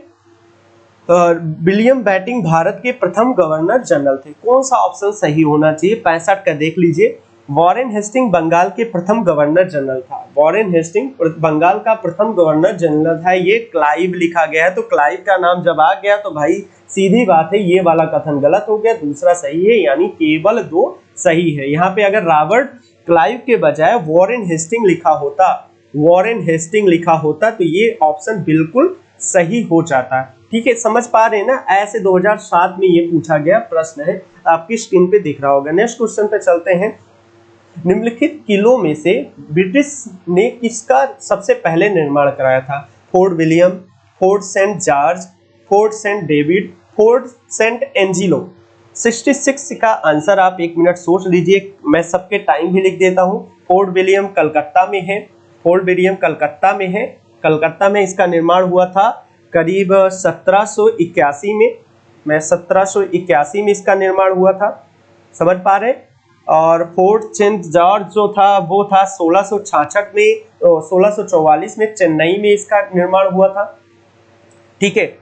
विलियम बेंटिंक भारत के प्रथम गवर्नर जनरल थे। कौन सा ऑप्शन सही होना चाहिए? 65 का देख लीजिए। वॉरेन हेस्टिंग बंगाल के प्रथम गवर्नर जनरल था। वॉरेन हेस्टिंग बंगाल का प्रथम गवर्नर जनरल था। ये क्लाइव लिखा गया है, तो क्लाइव का नाम जब आ गया तो भाई सीधी बात है ये वाला कथन गलत हो गया, दूसरा सही है, यानी केवल 2 सही है। यहाँ पे अगर रॉबर्ट क्लाइव के बजाय वॉरेन हेस्टिंग लिखा होता तो ये ऑप्शन बिल्कुल सही हो जाता। ठीक है, समझ पा रहे हैं ना? ऐसे 2007 में ये पूछा गया प्रश्न है, आपकी स्क्रीन पे दिख रहा होगा। नेक्स्ट क्वेश्चन पे चलते हैं। निम्नलिखित किलों में से ब्रिटिश ने किसका सबसे पहले निर्माण कराया था? Fort William, Fort Saint George, Fort Saint David, Fort Saint Angelo. 66 का आंसर आप 1 मिनट सोच लीजिए, मैं सबके टाइम भी लिख देता हूँ। फोर्ट विलियम कलकत्ता में है। कलकत्ता में इसका निर्माण हुआ था करीब 1781 में। 1781 में इसका निर्माण हुआ था, समझ पा रहे? और फोर्ट सेंट जॉर्ज जो था वो था 1666 में, 1644 में चेन्नई में इसका निर्माण हुआ था। ठीक है,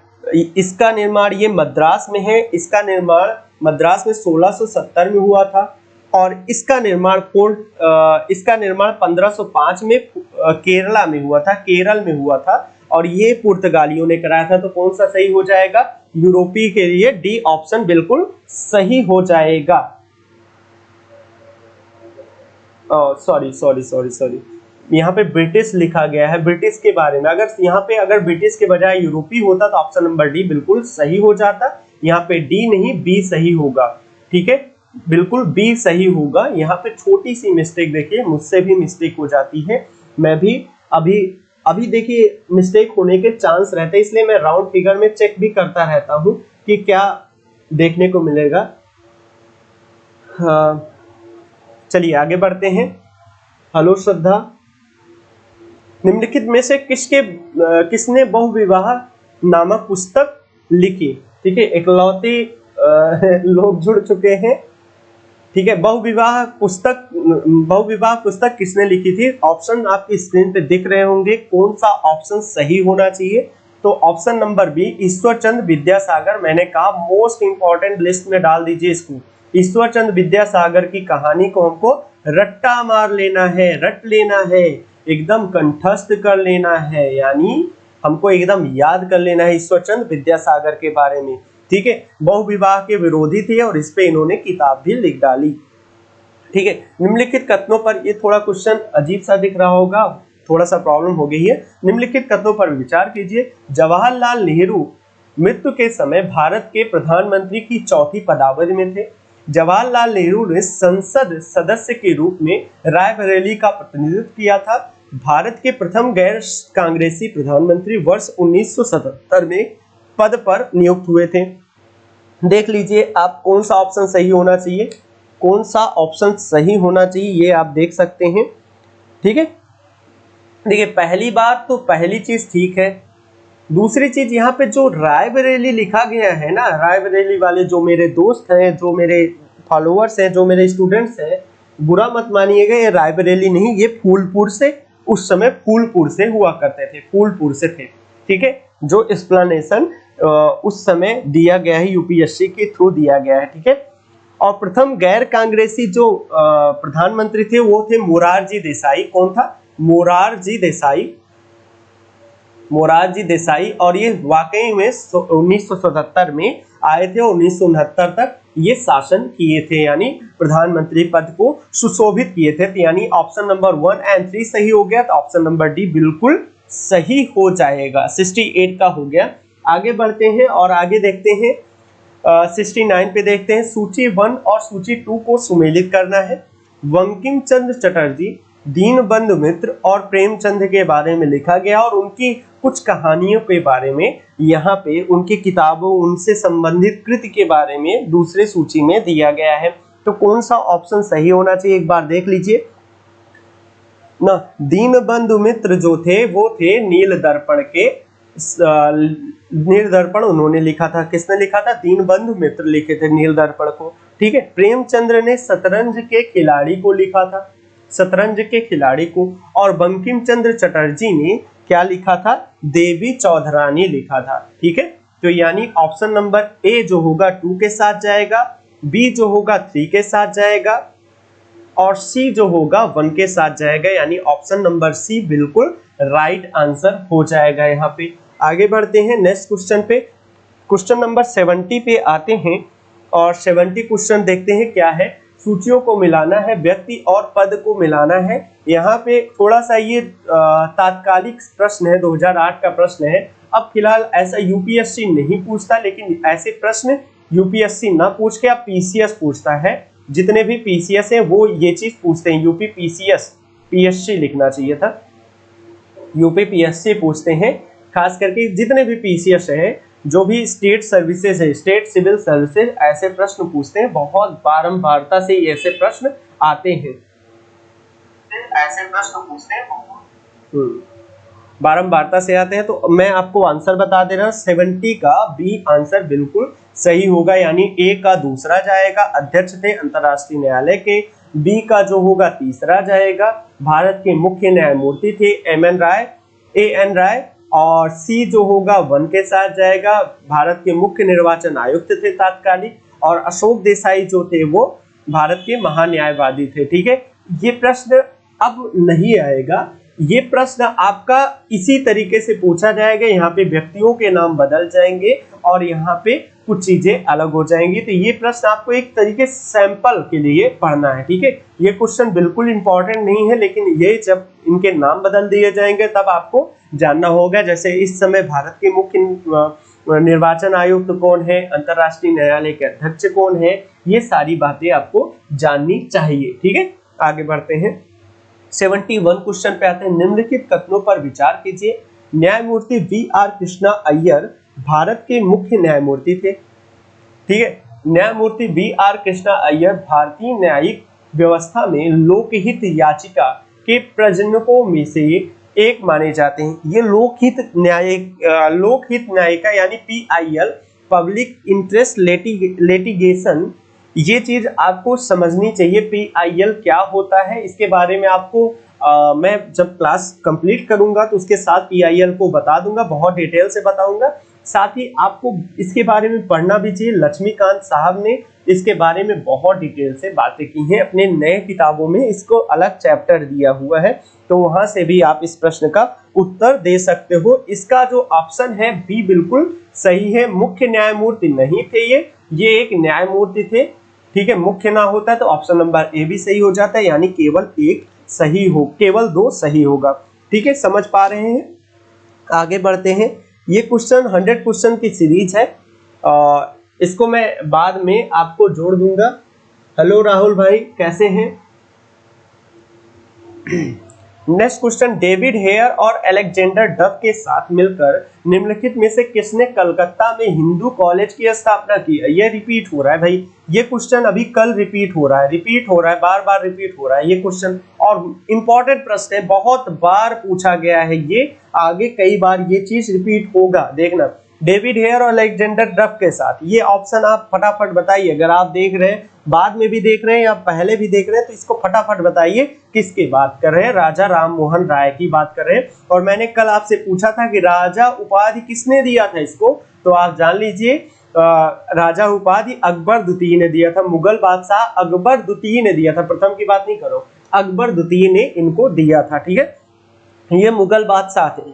इसका निर्माण ये मद्रास में है, इसका निर्माण मद्रास में 1670 में हुआ था। और इसका निर्माण 1505 में केरला में हुआ था, केरल में हुआ था, और ये पुर्तगालियों ने कराया था। तो कौन सा सही हो जाएगा? यूरोपीय के लिए डी ऑप्शन बिल्कुल सही हो जाएगा। सॉरी, यहाँ पे ब्रिटिश लिखा गया है, ब्रिटिश के बारे में। अगर यहाँ पे अगर ब्रिटिश के बजाय यूरोपीय होता तो ऑप्शन नंबर डी बिल्कुल सही हो जाता। यहाँ पे डी नहीं, बी सही होगा। ठीक है, बिल्कुल बी सही होगा। यहाँ पे छोटी सी मिस्टेक देखिए, मुझसे भी मिस्टेक हो जाती है, मैं भी अभी देखिए मिस्टेक होने के चांस रहते हैं, इसलिए मैं राउंड फिगर में चेक भी करता रहता हूँ कि क्या देखने को मिलेगा। हाँ, चलिए आगे बढ़ते हैं। हेलो श्रद्धा, निम्नलिखित में से किसने बहुविवाह नामक पुस्तक लिखी? ठीक है, इकलौते लोग जुड़ चुके हैं। ठीक है, बहुविवाह पुस्तक किसने लिखी थी? ऑप्शन आपकी स्क्रीन पे दिख रहे होंगे, कौन सा ऑप्शन सही होना चाहिए? तो option number B, Ishwarchandra Vidyasagar. मैंने कहा मोस्ट इंपॉर्टेंट लिस्ट में डाल दीजिए इसको। ईश्वरचंद्र विद्यासागर की कहानी को हमको रट्टा मार लेना है, रट लेना है, एकदम कंठस्थ कर लेना है, यानी हमको एकदम याद कर लेना है ईश्वरचंद्र विद्यासागर के बारे में। ठीक है, बहुविवाह के विरोधी थे और इस पे इन्होंने किताब भी लिख डाली। ठीक है, निम्नलिखित कथनों पर, ये थोड़ा क्वेश्चन अजीब सा दिख रहा होगा, थोड़ा सा प्रॉब्लम हो गई है। निम्नलिखित कथनों पर विचार कीजिए। जवाहरलाल नेहरू मृत्यु के समय भारत के प्रधानमंत्री की चौथी पदावधि में थे। जवाहरलाल नेहरू ने संसद सदस्य के रूप में रायबरेली का प्रतिनिधित्व किया था। भारत के प्रथम गैर कांग्रेसी प्रधानमंत्री वर्ष 1977 में पद पर नियुक्त हुए थे। देख लीजिए आप कौन सा ऑप्शन सही होना चाहिए, कौन सा ऑप्शन सही होना चाहिए, ये आप देख सकते हैं। ठीक है, देखिए पहली बात तो पहली चीज ठीक है। दूसरी चीज, यहाँ पे जो रायबरेली लिखा गया है ना, रायबरेली वाले जो मेरे दोस्त हैं, जो मेरे फॉलोअर्स हैं, जो मेरे स्टूडेंट्स हैं, बुरा मत मानिएगा, ये रायबरेली नहीं, ये फूलपुर से, उस समय फूलपुर से हुआ करते थे, फूलपुर से थे। ठीक है, जो एक्सप्लेनेशन उस समय दिया गया है, यूपीएससी के थ्रू दिया गया है। ठीक है, और प्रथम गैर कांग्रेसी जो प्रधानमंत्री थे वो थे मोरारजी देसाई। कौन था? मोरारजी देसाई। और ये वाकई में 1977 में आए थे, 1969 तक ये शासन किए थे, यानी प्रधानमंत्री पद को सुशोभित किए थे। यानी ऑप्शन नंबर 1 और 3 सही हो गया, तो ऑप्शन नंबर डी बिल्कुल सही हो जाएगा। 68 का हो गया। आगे बढ़ते हैं और आगे देखते हैं 69 पे देखते हैं। सूची 1 और सूची 2 को सुमेलित करना है। बंकिम चंद्र चटर्जी, दीनबंधु मित्र और प्रेमचंद के बारे में लिखा गया और उनकी कुछ कहानियों के बारे में यहाँ पे उनकी किताबों, उनसे संबंधित कृति के बारे में दूसरे सूची में दिया गया है। तो कौन सा ऑप्शन सही होना चाहिए, एक बार देख लीजिए ना। दीनबंधु मित्र जो थे वो थे नील दर्पण के, नील दर्पण उन्होंने लिखा था। किसने लिखा था? दीनबंधु मित्र लिखे थे नील दर्पण को। ठीक है, प्रेमचंद्र ने शतरंज के खिलाड़ी को लिखा था, शतरंज के खिलाड़ी को। और बंकिम चंद्र चटर्जी ने क्या लिखा था? देवी चौधरानी लिखा था। ठीक है, तो यानी ऑप्शन नंबर ए जो होगा 2 के साथ जाएगा, बी जो होगा 3 के साथ जाएगा और सी जो होगा 1 के साथ जाएगा, यानी ऑप्शन नंबर सी बिल्कुल राइट आंसर हो जाएगा। यहाँ पे आगे बढ़ते हैं नेक्स्ट क्वेश्चन पे। क्वेश्चन नंबर 70 पे आते हैं और 70 क्वेश्चन देखते हैं क्या है। सूचियों को मिलाना है, व्यक्ति और पद को मिलाना है। यहाँ पे थोड़ा सा ये तात्कालिक प्रश्न है, 2008 का प्रश्न है। अब फिलहाल ऐसा यूपीएससी नहीं पूछता, लेकिन ऐसे प्रश्न यूपीएससी ना पूछ के अब पीसीएस पूछता है। जितने भी पीसीएस है वो ये चीज पूछते हैं। यूपी पीसीएस, पीएससी लिखना चाहिए था, यूपी पीएससी पूछते हैं। खास करके जितने भी पीसीएस है, जो भी स्टेट सर्विसेज है, स्टेट सिविल सर्विसेज, ऐसे प्रश्न पूछते हैं। बहुत बारंबारता से ऐसे प्रश्न आते हैं, ऐसे प्रश्न पूछते हैं, बारंबारता से आते हैं। तो मैं आपको आंसर बता दे रहा हूं, 70 का बी आंसर बिल्कुल सही होगा, यानी ए का दूसरा जाएगा, अध्यक्ष थे अंतरराष्ट्रीय न्यायालय के। बी का जो होगा तीसरा जाएगा, भारत के मुख्य न्यायमूर्ति थे ए एन राय। और सी जो होगा 1 के साथ जाएगा, भारत के मुख्य निर्वाचन आयुक्त थे तात्कालिक। और अशोक देसाई जो थे वो भारत के महान्यायवादी थे। ठीक है, ये प्रश्न अब नहीं आएगा, ये प्रश्न आपका इसी तरीके से पूछा जाएगा, यहाँ पे व्यक्तियों के नाम बदल जाएंगे और यहाँ पे कुछ चीजें अलग हो जाएंगी। तो ये प्रश्न आपको एक तरीके सैंपल के लिए पढ़ना है। ठीक है, ये क्वेश्चन बिल्कुल इंपॉर्टेंट नहीं है, लेकिन ये जब इनके नाम बदल दिए जाएंगे तब आपको जानना होगा। जैसे इस समय भारत के मुख्य निर्वाचन आयुक्त कौन है, अंतरराष्ट्रीय न्यायालय के अध्यक्ष कौन है, ये सारी बातें आपको जाननी चाहिए। ठीक है, आगे बढ़ते हैं। 71 क्वेश्चन पे आते हैं। निम्नलिखित कथनों पर विचार कीजिए। न्यायमूर्ति VR कृष्णा अय्यर भारत के मुख्य न्यायमूर्ति थे। ठीक है, न्यायमूर्ति VR कृष्णा अय्यर भारतीय न्यायिक व्यवस्था में लोकहित याचिका के प्रजनकों में से एक माने जाते हैं। ये लोकहित न्यायिका यानी PIL, पब्लिक इंटरेस्ट लिटिगेशन, ये चीज आपको समझनी चाहिए। PIL क्या होता है, इसके बारे में आपको मैं जब क्लास कंप्लीट करूंगा तो उसके साथ PIL को बता दूंगा, बहुत डिटेल से बताऊंगा। साथ ही आपको इसके बारे में पढ़ना भी चाहिए। लक्ष्मीकांत साहब ने इसके बारे में बहुत डिटेल से बातें की हैं अपने नए किताबों में, इसको अलग चैप्टर दिया हुआ है, तो वहां से भी आप इस प्रश्न का उत्तर दे सकते हो। इसका जो ऑप्शन है बी बिल्कुल सही है। मुख्य न्यायमूर्ति नहीं थे ये एक न्यायमूर्ति थे। ठीक है, मुख्य ना होता तो ऑप्शन नंबर ए भी सही हो जाता है, यानी केवल एक सही हो, केवल 2 सही होगा। ठीक है, समझ पा रहे हैं? आगे बढ़ते हैं। ये क्वेश्चन 100 क्वेश्चन की सीरीज है, इसको मैं बाद में आपको जोड़ दूंगा। हेलो राहुल भाई, कैसे हैं? Next question. डेविड हेयर और अलेक्जेंडर डफ के साथ मिलकर निम्नलिखित में से किसने कलकत्ता में हिंदू कॉलेज की स्थापना की? ये रिपीट हो रहा है भाई, ये क्वेश्चन अभी कल रिपीट हो रहा है, बार बार रिपीट हो रहा है ये क्वेश्चन, और इंपॉर्टेंट प्रश्न है, बहुत बार पूछा गया है ये, आगे कई बार ये चीज रिपीट होगा, देखना। डेविड हेयर और अलेक्जेंडर डफ के साथ, ये ऑप्शन आप फटाफट बताइए। अगर आप देख रहे हैं, बाद में भी देख रहे हैं या पहले भी देख रहे हैं, तो इसको फटाफट बताइए किसकी बात कर रहे हैं। राजा राम मोहन राय की बात कर रहे हैं। और मैंने कल आपसे पूछा था कि राजा उपाधि किसने दिया था इसको, तो आप जान लीजिए राजा उपाधि अकबर द्वितीय ने दिया था। मुगल बादशाह अकबर द्वितीय ने दिया था, प्रथम की बात नहीं करो, अकबर द्वितीय ने इनको दिया था। ठीक है, ये मुगल बादशाह थे।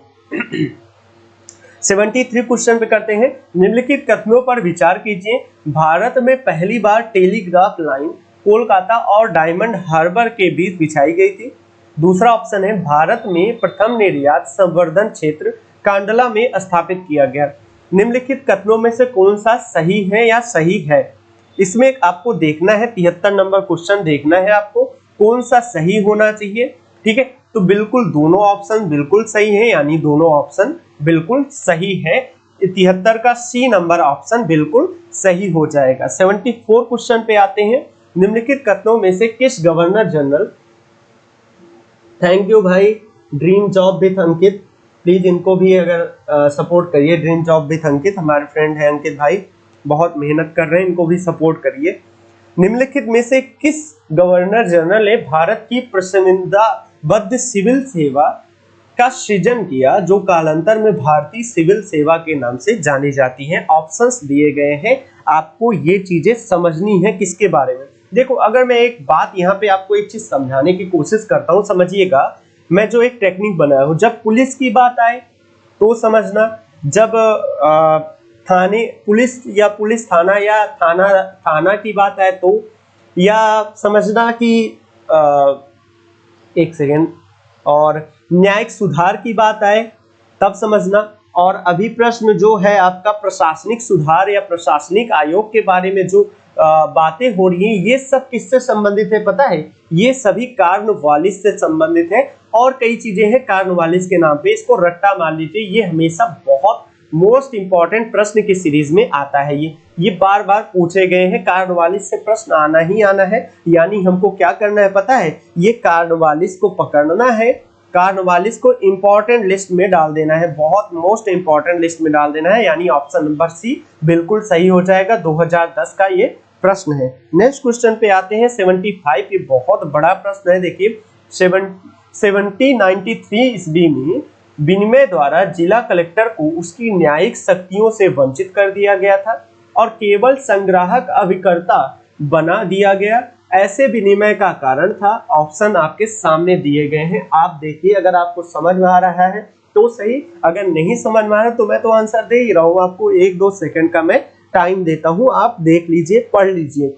73 क्वेश्चन पे करते हैं। निम्नलिखित कथनों पर विचार कीजिए। भारत में पहली बार टेलीग्राफ लाइन कोलकाता और डायमंड हार्बर के बीच बिछाई गई थी। दूसरा ऑप्शन है भारत में प्रथम निर्यात संवर्धन क्षेत्र कांडला में स्थापित किया गया। निम्नलिखित कथनों में से कौन सा सही है या सही है, इसमें आपको देखना है। 73 नंबर क्वेश्चन देखना है आपको, कौन सा सही होना चाहिए। ठीक है, तो बिल्कुल दोनों ऑप्शन बिल्कुल सही है, यानी दोनों ऑप्शन बिल्कुल सही है। 73 का सी नंबर ऑप्शन बिल्कुल सही हो जाएगा। 74 क्वेश्चन पे आते हैं। निम्नलिखित कथनों में से किस गवर्नर जनरल, थैंक यू भाई, dream job with Ankit, please इनको भी अगर सपोर्ट करिए। ड्रीम जॉब विथ अंकित हमारे फ्रेंड है अंकित भाई, बहुत मेहनत कर रहे हैं, इनको भी सपोर्ट करिए। निम्नलिखित में से किस गवर्नर जनरल ने भारत की प्रसंविधाबद्ध सिविल सेवा का सृजन किया, जो कालांतर में भारतीय सिविल सेवा के नाम से जानी जाती है? ऑप्शंस दिए गए हैं, आपको ये चीजें समझनी है किसके बारे में। देखो, अगर मैं एक बात यहाँ पे आपको एक चीज समझाने की कोशिश करता हूँ, समझिएगा। मैं जो एक टेक्निक बनाया हूँ, जब पुलिस की बात आए तो समझना, जब थाने पुलिस या पुलिस थाना या थाना की बात आए तो, या समझना कि एक सेकेंड, और न्यायिक सुधार की बात आए तब समझना। और अभी प्रश्न जो है आपका प्रशासनिक सुधार या प्रशासनिक आयोग के बारे में जो बातें हो रही हैं, ये सब किससे संबंधित है पता है? ये सभी कार्नवालिस से संबंधित है, और कई चीजें हैं कार्नवालिस के नाम पे, इसको रट्टा मान लीजिए। ये हमेशा बहुत मोस्ट इंपॉर्टेंट प्रश्न की सीरीज में आता है। ये बार बार पूछे गए हैं, कार्नवालिस से प्रश्न आना ही आना है। यानी हमको क्या करना है पता है? ये कार्नवालिस को पकड़ना है, कार्नवालिस को इंपॉर्टेंट लिस्ट में डाल देना है, बहुत मोस्ट इंपॉर्टेंट लिस्ट में डाल देना है, यानी ऑप्शन नंबर सी बिल्कुल सही हो जाएगा। 2010 का ये प्रश्न है। नेक्स्ट क्वेश्चन पे आते हैं। 75, ये बहुत बड़ा प्रश्न है। देखिए, 1793 ईस्वी में विनिमय द्वारा जिला कलेक्टर को उसकी न्यायिक शक्तियों से वंचित कर दिया गया था और केवल संग्राहक अभिकर्ता बना दिया गया। ऐसे विनिमय का कारण था। ऑप्शन आपके सामने दिए गए हैं, आप देखिए, अगर आपको समझ में आ रहा है तो सही, अगर नहीं समझ में आ रहा तो मैं तो आंसर दे ही रहा हूँ, आपको 1-2 सेकंड का मैं टाइम देता हूँ, आप देख लीजिए, पढ़ लीजिए।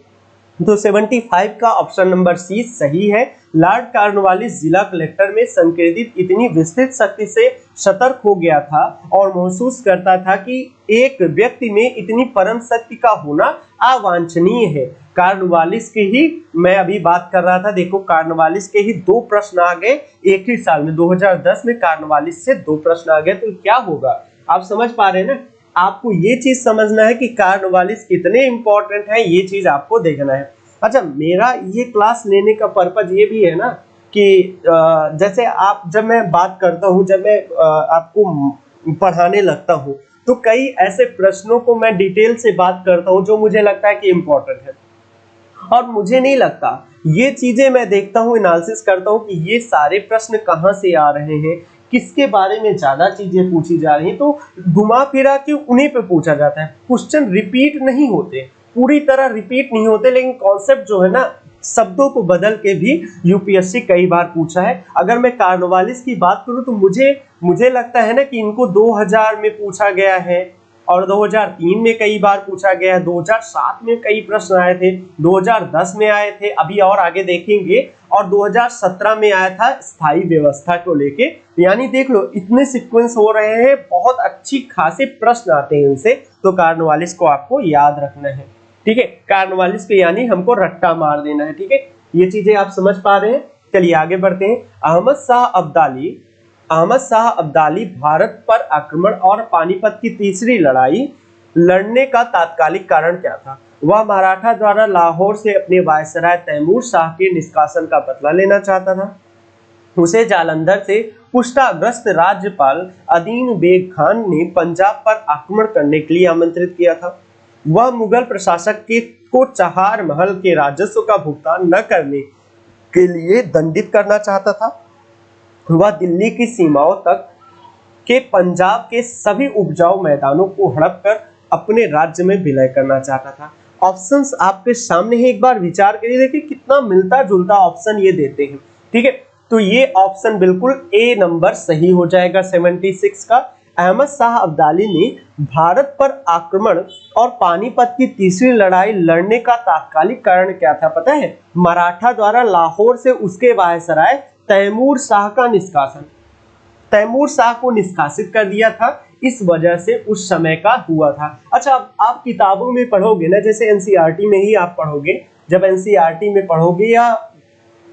तो 75 का ऑप्शन नंबर सी सही है। लॉर्ड कॉर्नवालिस जिला कलेक्टर में संकेतित इतनी विस्तृत शक्ति से सतर्क हो गया था और महसूस करता था कि एक व्यक्ति में इतनी परम शक्ति का होना अवांछनीय है। कॉर्नवालिस के ही मैं अभी बात कर रहा था, देखो कॉर्नवालिस के ही 2 प्रश्न आ गए एक ही साल में, 2010 में कॉर्नवालिस से 2 प्रश्न आ गए, तो क्या होगा आप समझ पा रहे हैं ना। आपको ये चीज समझना है कि कॉर्नवालिस कितने इंपॉर्टेंट है, ये चीज आपको देखना है। अच्छा, मेरा ये क्लास लेने का पर्पज ये भी है ना कि जैसे आप, जब मैं बात करता हूँ, जब मैं आपको पढ़ाने लगता हूँ, तो कई ऐसे प्रश्नों को मैं डिटेल से बात करता हूँ जो मुझे लगता है कि इम्पोर्टेंट है, और मुझे नहीं लगता, ये चीजें मैं देखता हूँ, एनालिसिस करता हूँ कि ये सारे प्रश्न कहाँ से आ रहे हैं, किसके बारे में ज्यादा चीजें पूछी जा रही हैं, तो घुमा फिरा के उन्हीं पे पूछा जाता है। क्वेश्चन रिपीट नहीं होते, पूरी तरह रिपीट नहीं होते, लेकिन कॉन्सेप्ट जो है ना, शब्दों को बदल के भी यूपीएससी कई बार पूछा है। अगर मैं कॉर्नवालिस की बात करूं तो मुझे लगता है ना कि इनको 2000 में पूछा गया है, और 2003 में कई बार पूछा गया है, 2007 में कई प्रश्न आए थे, 2010 में आए थे, अभी और आगे देखेंगे, और 2017 में आया था स्थायी व्यवस्था को लेके। यानी देख लो, इतने सीक्वेंस हो रहे हैं, बहुत अच्छी खासे प्रश्न आते हैं इनसे, तो कॉर्नवालिस को आपको याद रखना है, ठीक है। कॉर्नवालिस पे यानी हमको रट्टा मार देना है, ठीक है। ये चीजें आप समझ पा रहे हैं। चलिए आगे बढ़ते हैं। अहमद शाह अब्दाली भारत पर आक्रमण और पानीपत की तीसरी लड़ाई लड़ने का तात्कालिक कारण क्या था? वह मराठा द्वारा लाहौर से अपने वायसराय तैमूर शाह के निष्कासन का बदला लेना चाहता था। उसे जालंधर से कुष्ठाग्रस्त राज्यपाल अदीन बेग खान ने पंजाब पर आक्रमण करने के लिए आमंत्रित किया था। वह मुगल प्रशासक को चहार महल के राजस्व का भुगतान न करने के लिए दंडित करना चाहता था। वह दिल्ली की सीमाओं तक के पंजाब के सभी उपजाऊ मैदानों को हड़प कर अपने राज्य में विलय करना चाहता था। ऑप्शंस आपके सामने है, एक बार विचार करिए, देखिए कितना मिलता जुलता ऑप्शन ये देते हैं, ठीक है। तो ये ऑप्शन बिल्कुल ए नंबर सही हो जाएगा 76 का। अहमद शाह अब्दाली ने भारत पर आक्रमण और पानीपत की तीसरी लड़ाई लड़ने का तात्कालिक कारण क्या था पता है? मराठा द्वारा लाहौर से उसके वायसराय तैमूर शाह का निष्कासन, तैमूर शाह को निष्कासित कर दिया था, इस वजह से उस समय का हुआ था। अच्छा, आप किताबों में पढ़ोगे ना, जैसे एनसीईआरटी में ही आप पढ़ोगे, जब एनसीईआरटी में पढ़ोगे या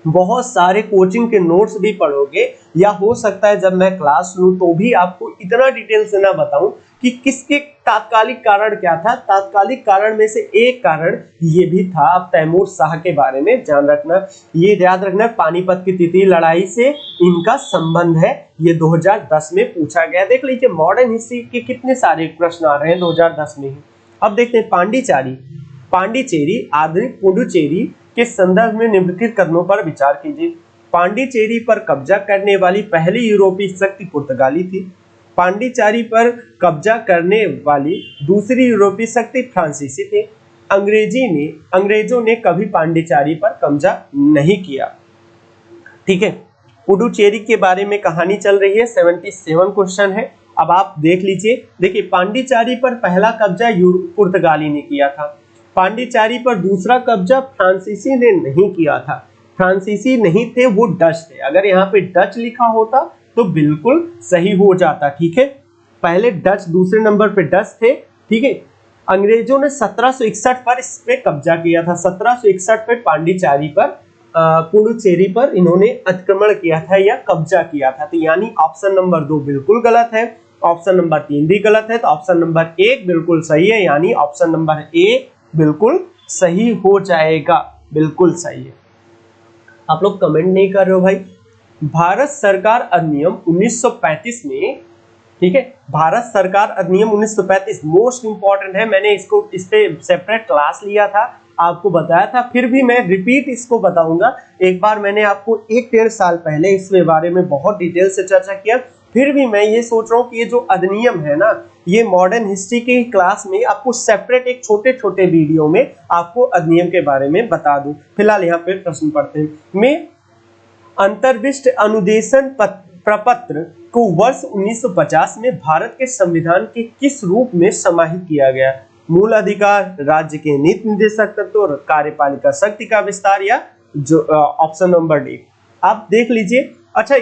बहुत सारे कोचिंग के नोट्स भी पढ़ोगे, या हो सकता है जब मैं क्लास लूं तो भी आपको इतना डिटेल से ना बताऊं कि किसके तात्कालिक कारण क्या था। तात्कालिक कारण में से एक कारण ये भी था, आप तैमूर शाह के बारे में जान रखना, ये याद रखना, पानीपत की तृतीय लड़ाई से इनका संबंध है। ये 2010 में पूछा गया। देख लीजिए मॉडर्न हिस्ट्री के कितने सारे प्रश्न आ रहे हैं 2010 में ही। अब देखते हैं पांडिचेरी आधुनिक पुडुचेरी के संदर्भ में निम्नलिखित कदमों पर विचार कीजिए। पांडिचेरी पर कब्जा करने वाली पहली यूरोपीय शक्ति पुर्तगाली थी। पांडिचेरी पर कब्जा करने वाली दूसरी यूरोपीय शक्ति फ्रांसीसी थी। अंग्रेजों ने कभी पांडिचेरी पर कब्जा नहीं किया, ठीक है। पुडुचेरी के बारे में कहानी चल रही है, 77 क्वेश्चन है। अब आप देख लीजिए, देखिए पांडिचेरी पर पहला कब्जा पुर्तगाली ने किया था, पांडिचेरी पर दूसरा कब्जा फ्रांसीसी ने नहीं किया था। फ्रांसीसी नहीं थे, वो डच थे। अगर यहाँ पे डच लिखा होता तो बिल्कुल सही हो जाता, ठीक है। पहले डच, दूसरे नंबर पे डच थे, ठीक है। अंग्रेजों ने 1761 पर इस पे कब्जा किया था। 1761 पे पांडिचेरी पर, पुडुचेरी पर इन्होंने अतिक्रमण किया था या कब्जा किया था। तो यानी ऑप्शन नंबर 2 बिल्कुल गलत है, ऑप्शन नंबर 3 भी गलत है, तो ऑप्शन नंबर 1 बिल्कुल सही है, यानी ऑप्शन नंबर ए बिल्कुल सही हो जाएगा, बिल्कुल सही है। आप लोग कमेंट नहीं कर रहे हो भाई। भारत सरकार अधिनियम 1935 में, ठीक है, भारत सरकार अधिनियम 1935 मोस्ट इंपॉर्टेंट है। मैंने इसको, इस पे सेपरेट क्लास लिया था, आपको बताया था, फिर भी मैं रिपीट इसको बताऊंगा। एक बार मैंने आपको 1-1.5 साल पहले इसके बारे में बहुत डिटेल से चर्चा किया, फिर भी मैं ये सोच रहा हूँ कि ये जो अधिनियम है ना, ये मॉडर्न हिस्ट्री की क्लास में आपको सेपरेट एक छोटे छोटे वीडियो में आपको अधिनियम के बारे में बता दूं। फिलहाल यहाँ पे प्रश्न पढ़ते हैं। में अंतर्विष्ट अनुदेशन प्रपत्र को वर्ष 1950 में भारत के संविधान के किस रूप में समाहित किया गया? मूल अधिकार, राज्य के नीति निर्देशक तत्व और कार्यपालिका शक्ति का विस्तार, या जो ऑप्शन नंबर डी। आप देख लीजिए। अच्छा,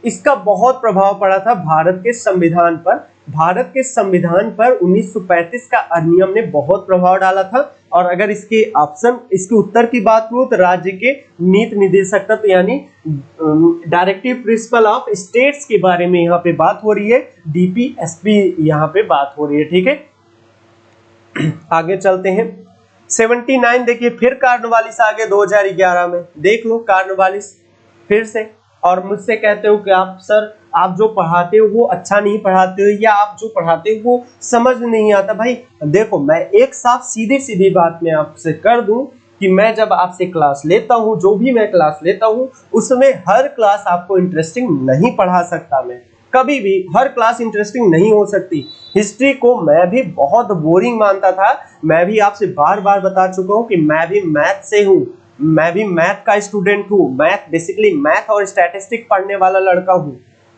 इसका बहुत प्रभाव पड़ा था भारत के संविधान पर। भारत के संविधान पर 1935 का अधिनियम ने बहुत प्रभाव डाला था। और अगर इसके ऑप्शन, इसके उत्तर की बात करूं तो राज्य के नीति निर्देशक तत्व यानी डायरेक्टिव प्रिंसिपल ऑफ स्टेट्स के बारे में यहाँ पे बात हो रही है। डीपीएसपी यहाँ पे बात हो रही है। ठीक है, आगे चलते हैं। 79 देखिए, फिर कार्नवालिस आ गए 2011 में। देख लो कार्नवालिस फिर से, और मुझसे कहते हो कि आप सर आप जो पढ़ाते हो वो अच्छा नहीं पढ़ाते हो, या आप जो पढ़ाते हो वो समझ नहीं आता। भाई देखो, मैं एक साफ सीधी सीधी बात मैं आपसे कर दूं कि मैं जब आपसे क्लास लेता हूं, जो भी मैं क्लास लेता हूं, उसमें हर क्लास आपको इंटरेस्टिंग नहीं पढ़ा सकता। मैं कभी भी हर क्लास इंटरेस्टिंग नहीं हो सकती। हिस्ट्री को मैं भी बहुत बोरिंग मानता था। मैं भी आपसे बार बार बता चुका हूं कि मैं भी मैथ से हूं, मैं भी मैथ का स्टूडेंट हूं। मैथ बेसिकली मैथ और स्टैटिस्टिक पढ़ने वाला लड़का हूं।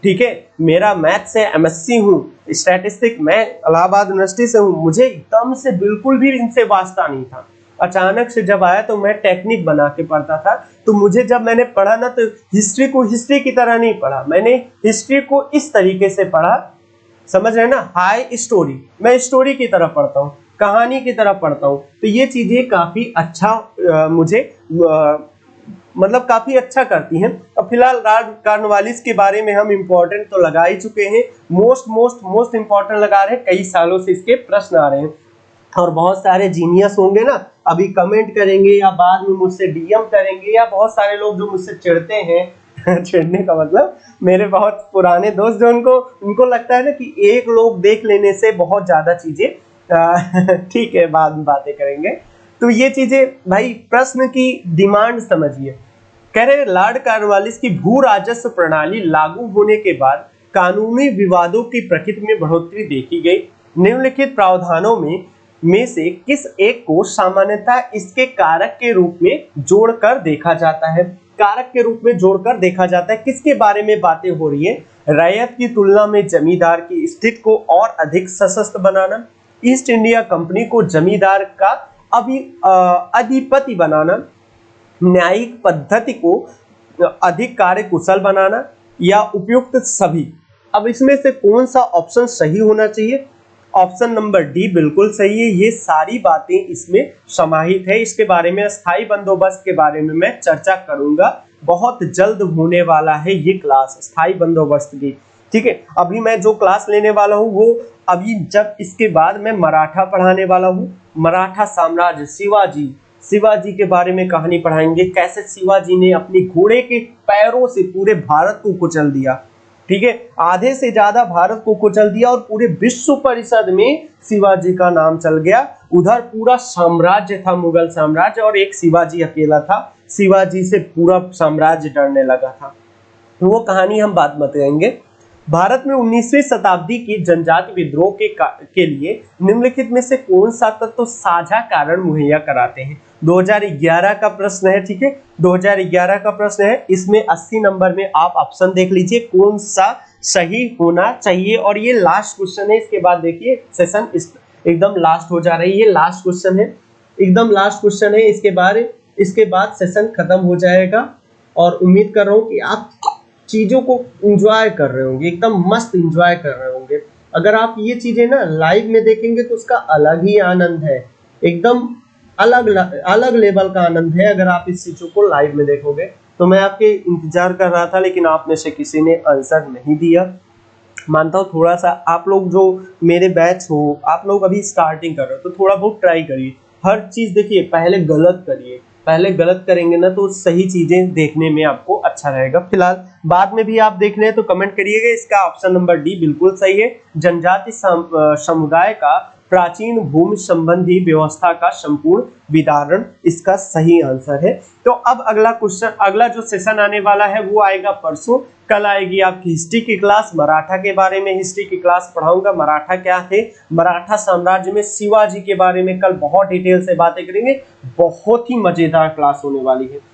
ठीक है, मेरा मैथ से एमएससी हूं, स्टैटिस्टिक मैं इलाहाबाद यूनिवर्सिटी से हूं। मुझे एकदम से बिल्कुल भी इनसे वास्ता नहीं था। अचानक से जब आया तो मैं टेक्निक बना के पढ़ता था। तो मुझे जब मैंने पढ़ा ना, तो हिस्ट्री को हिस्ट्री की तरह नहीं पढ़ा, मैंने हिस्ट्री को इस तरीके से पढ़ा, समझ रहे ना, हाई स्टोरी। मैं स्टोरी की तरह पढ़ता हूँ, कहानी की तरह पढ़ता हूँ। तो ये चीजें काफी अच्छा मुझे मतलब काफी अच्छा करती हैं। अब फिलहाल कार्नवालिस के बारे में हम इम्पोर्टेंट तो लगा ही चुके हैं, मोस्ट इम्पोर्टेंट लगा रहे हैं। कई सालों से इसके प्रश्न आ रहे हैं, और बहुत सारे जीनियस होंगे ना, अभी कमेंट करेंगे या बाद में मुझसे डीएम करेंगे, या बहुत सारे लोग जो मुझसे चिढ़ते हैं चिढ़ने का मतलब मेरे बहुत पुराने दोस्त, जो उनको लगता है ना कि एक लोग देख लेने से बहुत ज्यादा चीजें ठीक है, बाद में बातें करेंगे। तो ये चीजें भाई प्रश्न की डिमांड समझिए। कह रहे लॉर्ड कार्नवालिस की भू राजस्व प्रणाली लागू होने के बाद कानूनी विवादों की प्रकृति में बढ़ोतरी देखी गई। निम्नलिखित प्रावधानों में से किस एक को सामान्यतः इसके कारक के रूप में जोड़कर देखा जाता है? कारक के रूप में जोड़कर देखा जाता है, किसके बारे में बातें हो रही है? रैयत की तुलना में जमींदार की स्थिति को और अधिक सशक्त बनाना, ईस्ट इंडिया कंपनी को जमींदार का अधिपति बनाना, न्यायिक पद्धति को अधिक कार्यकुशल बनाना, या उपयुक्त सभी। अब इसमें से कौन सा ऑप्शन सही होना चाहिए? ऑप्शन नंबर डी बिल्कुल सही है। ये सारी बातें इसमें समाहित है। इसके बारे में, स्थायी बंदोबस्त के बारे में मैं चर्चा करूंगा, बहुत जल्द होने वाला है ये क्लास स्थायी बंदोबस्त की। ठीक है, अभी मैं जो क्लास लेने वाला हूँ वो अभी, जब इसके बाद मैं मराठा पढ़ाने वाला हूँ। मराठा साम्राज्य, शिवाजी के बारे में कहानी पढ़ाएंगे, कैसे शिवाजी ने अपने घोड़े के पैरों से पूरे भारत को कुचल दिया। ठीक है, आधे से ज्यादा भारत को कुचल दिया, और पूरे विश्व परिषद में शिवाजी का नाम चल गया। उधर पूरा साम्राज्य था, मुगल साम्राज्य, और एक शिवाजी अकेला था। शिवाजी से पूरा साम्राज्य डरने लगा था। तो वो कहानी हम बाद में करेंगे। भारत में 19वीं शताब्दी की जनजाति विद्रोह के लिए निम्नलिखित में से कौन सा तत्व साझा कारण मुहैया कराते हैं? 2011 का प्रश्न है। ठीक है, 2011 का प्रश्न है। इसमें 80 नंबर में आप ऑप्शन देख लीजिए कौन सा सही होना चाहिए। और ये लास्ट क्वेश्चन है। इसके बाद देखिए सेशन एकदम लास्ट हो जा रही है। ये लास्ट क्वेश्चन है, एकदम लास्ट क्वेश्चन है। इसके बाद सेशन खत्म हो जाएगा, और उम्मीद कर रहा हूँ कि आप चीजों को एंजॉय कर रहे होंगे, एकदम मस्त एंजॉय कर रहे होंगे। अगर आप ये चीजें ना लाइव में देखेंगे तो उसका अलग ही आनंद है, एकदम अलग लेवल का आनंद है अगर आप इस चीजों को लाइव में देखोगे। तो मैं आपके इंतजार कर रहा था, लेकिन आप में से किसी ने आंसर नहीं दिया। मानता हूँ थोड़ा सा आप लोग जो मेरे बैच हो, आप लोग अभी स्टार्टिंग कर रहे हो, तो थोड़ा बहुत ट्राई करिए। हर चीज देखिए, पहले गलत करिए, पहले गलत करेंगे ना तो सही चीजें देखने में आपको अच्छा रहेगा। फिलहाल बाद में भी आप देख रहे हैं तो कमेंट करिएगा। इसका ऑप्शन नंबर डी बिल्कुल सही है। जनजाति समुदाय का प्राचीन भूमि संबंधी व्यवस्था का संपूर्ण विदारण इसका सही आंसर है। तो अब अगला क्वेश्चन, अगला जो सेशन आने वाला है वो आएगा परसों। कल आएगी आपकी हिस्ट्री की क्लास, मराठा के बारे में हिस्ट्री की क्लास पढ़ाऊंगा। मराठा क्या थे, मराठा साम्राज्य में शिवाजी के बारे में कल बहुत डिटेल से बातें करेंगे। बहुत ही मजेदार क्लास होने वाली है।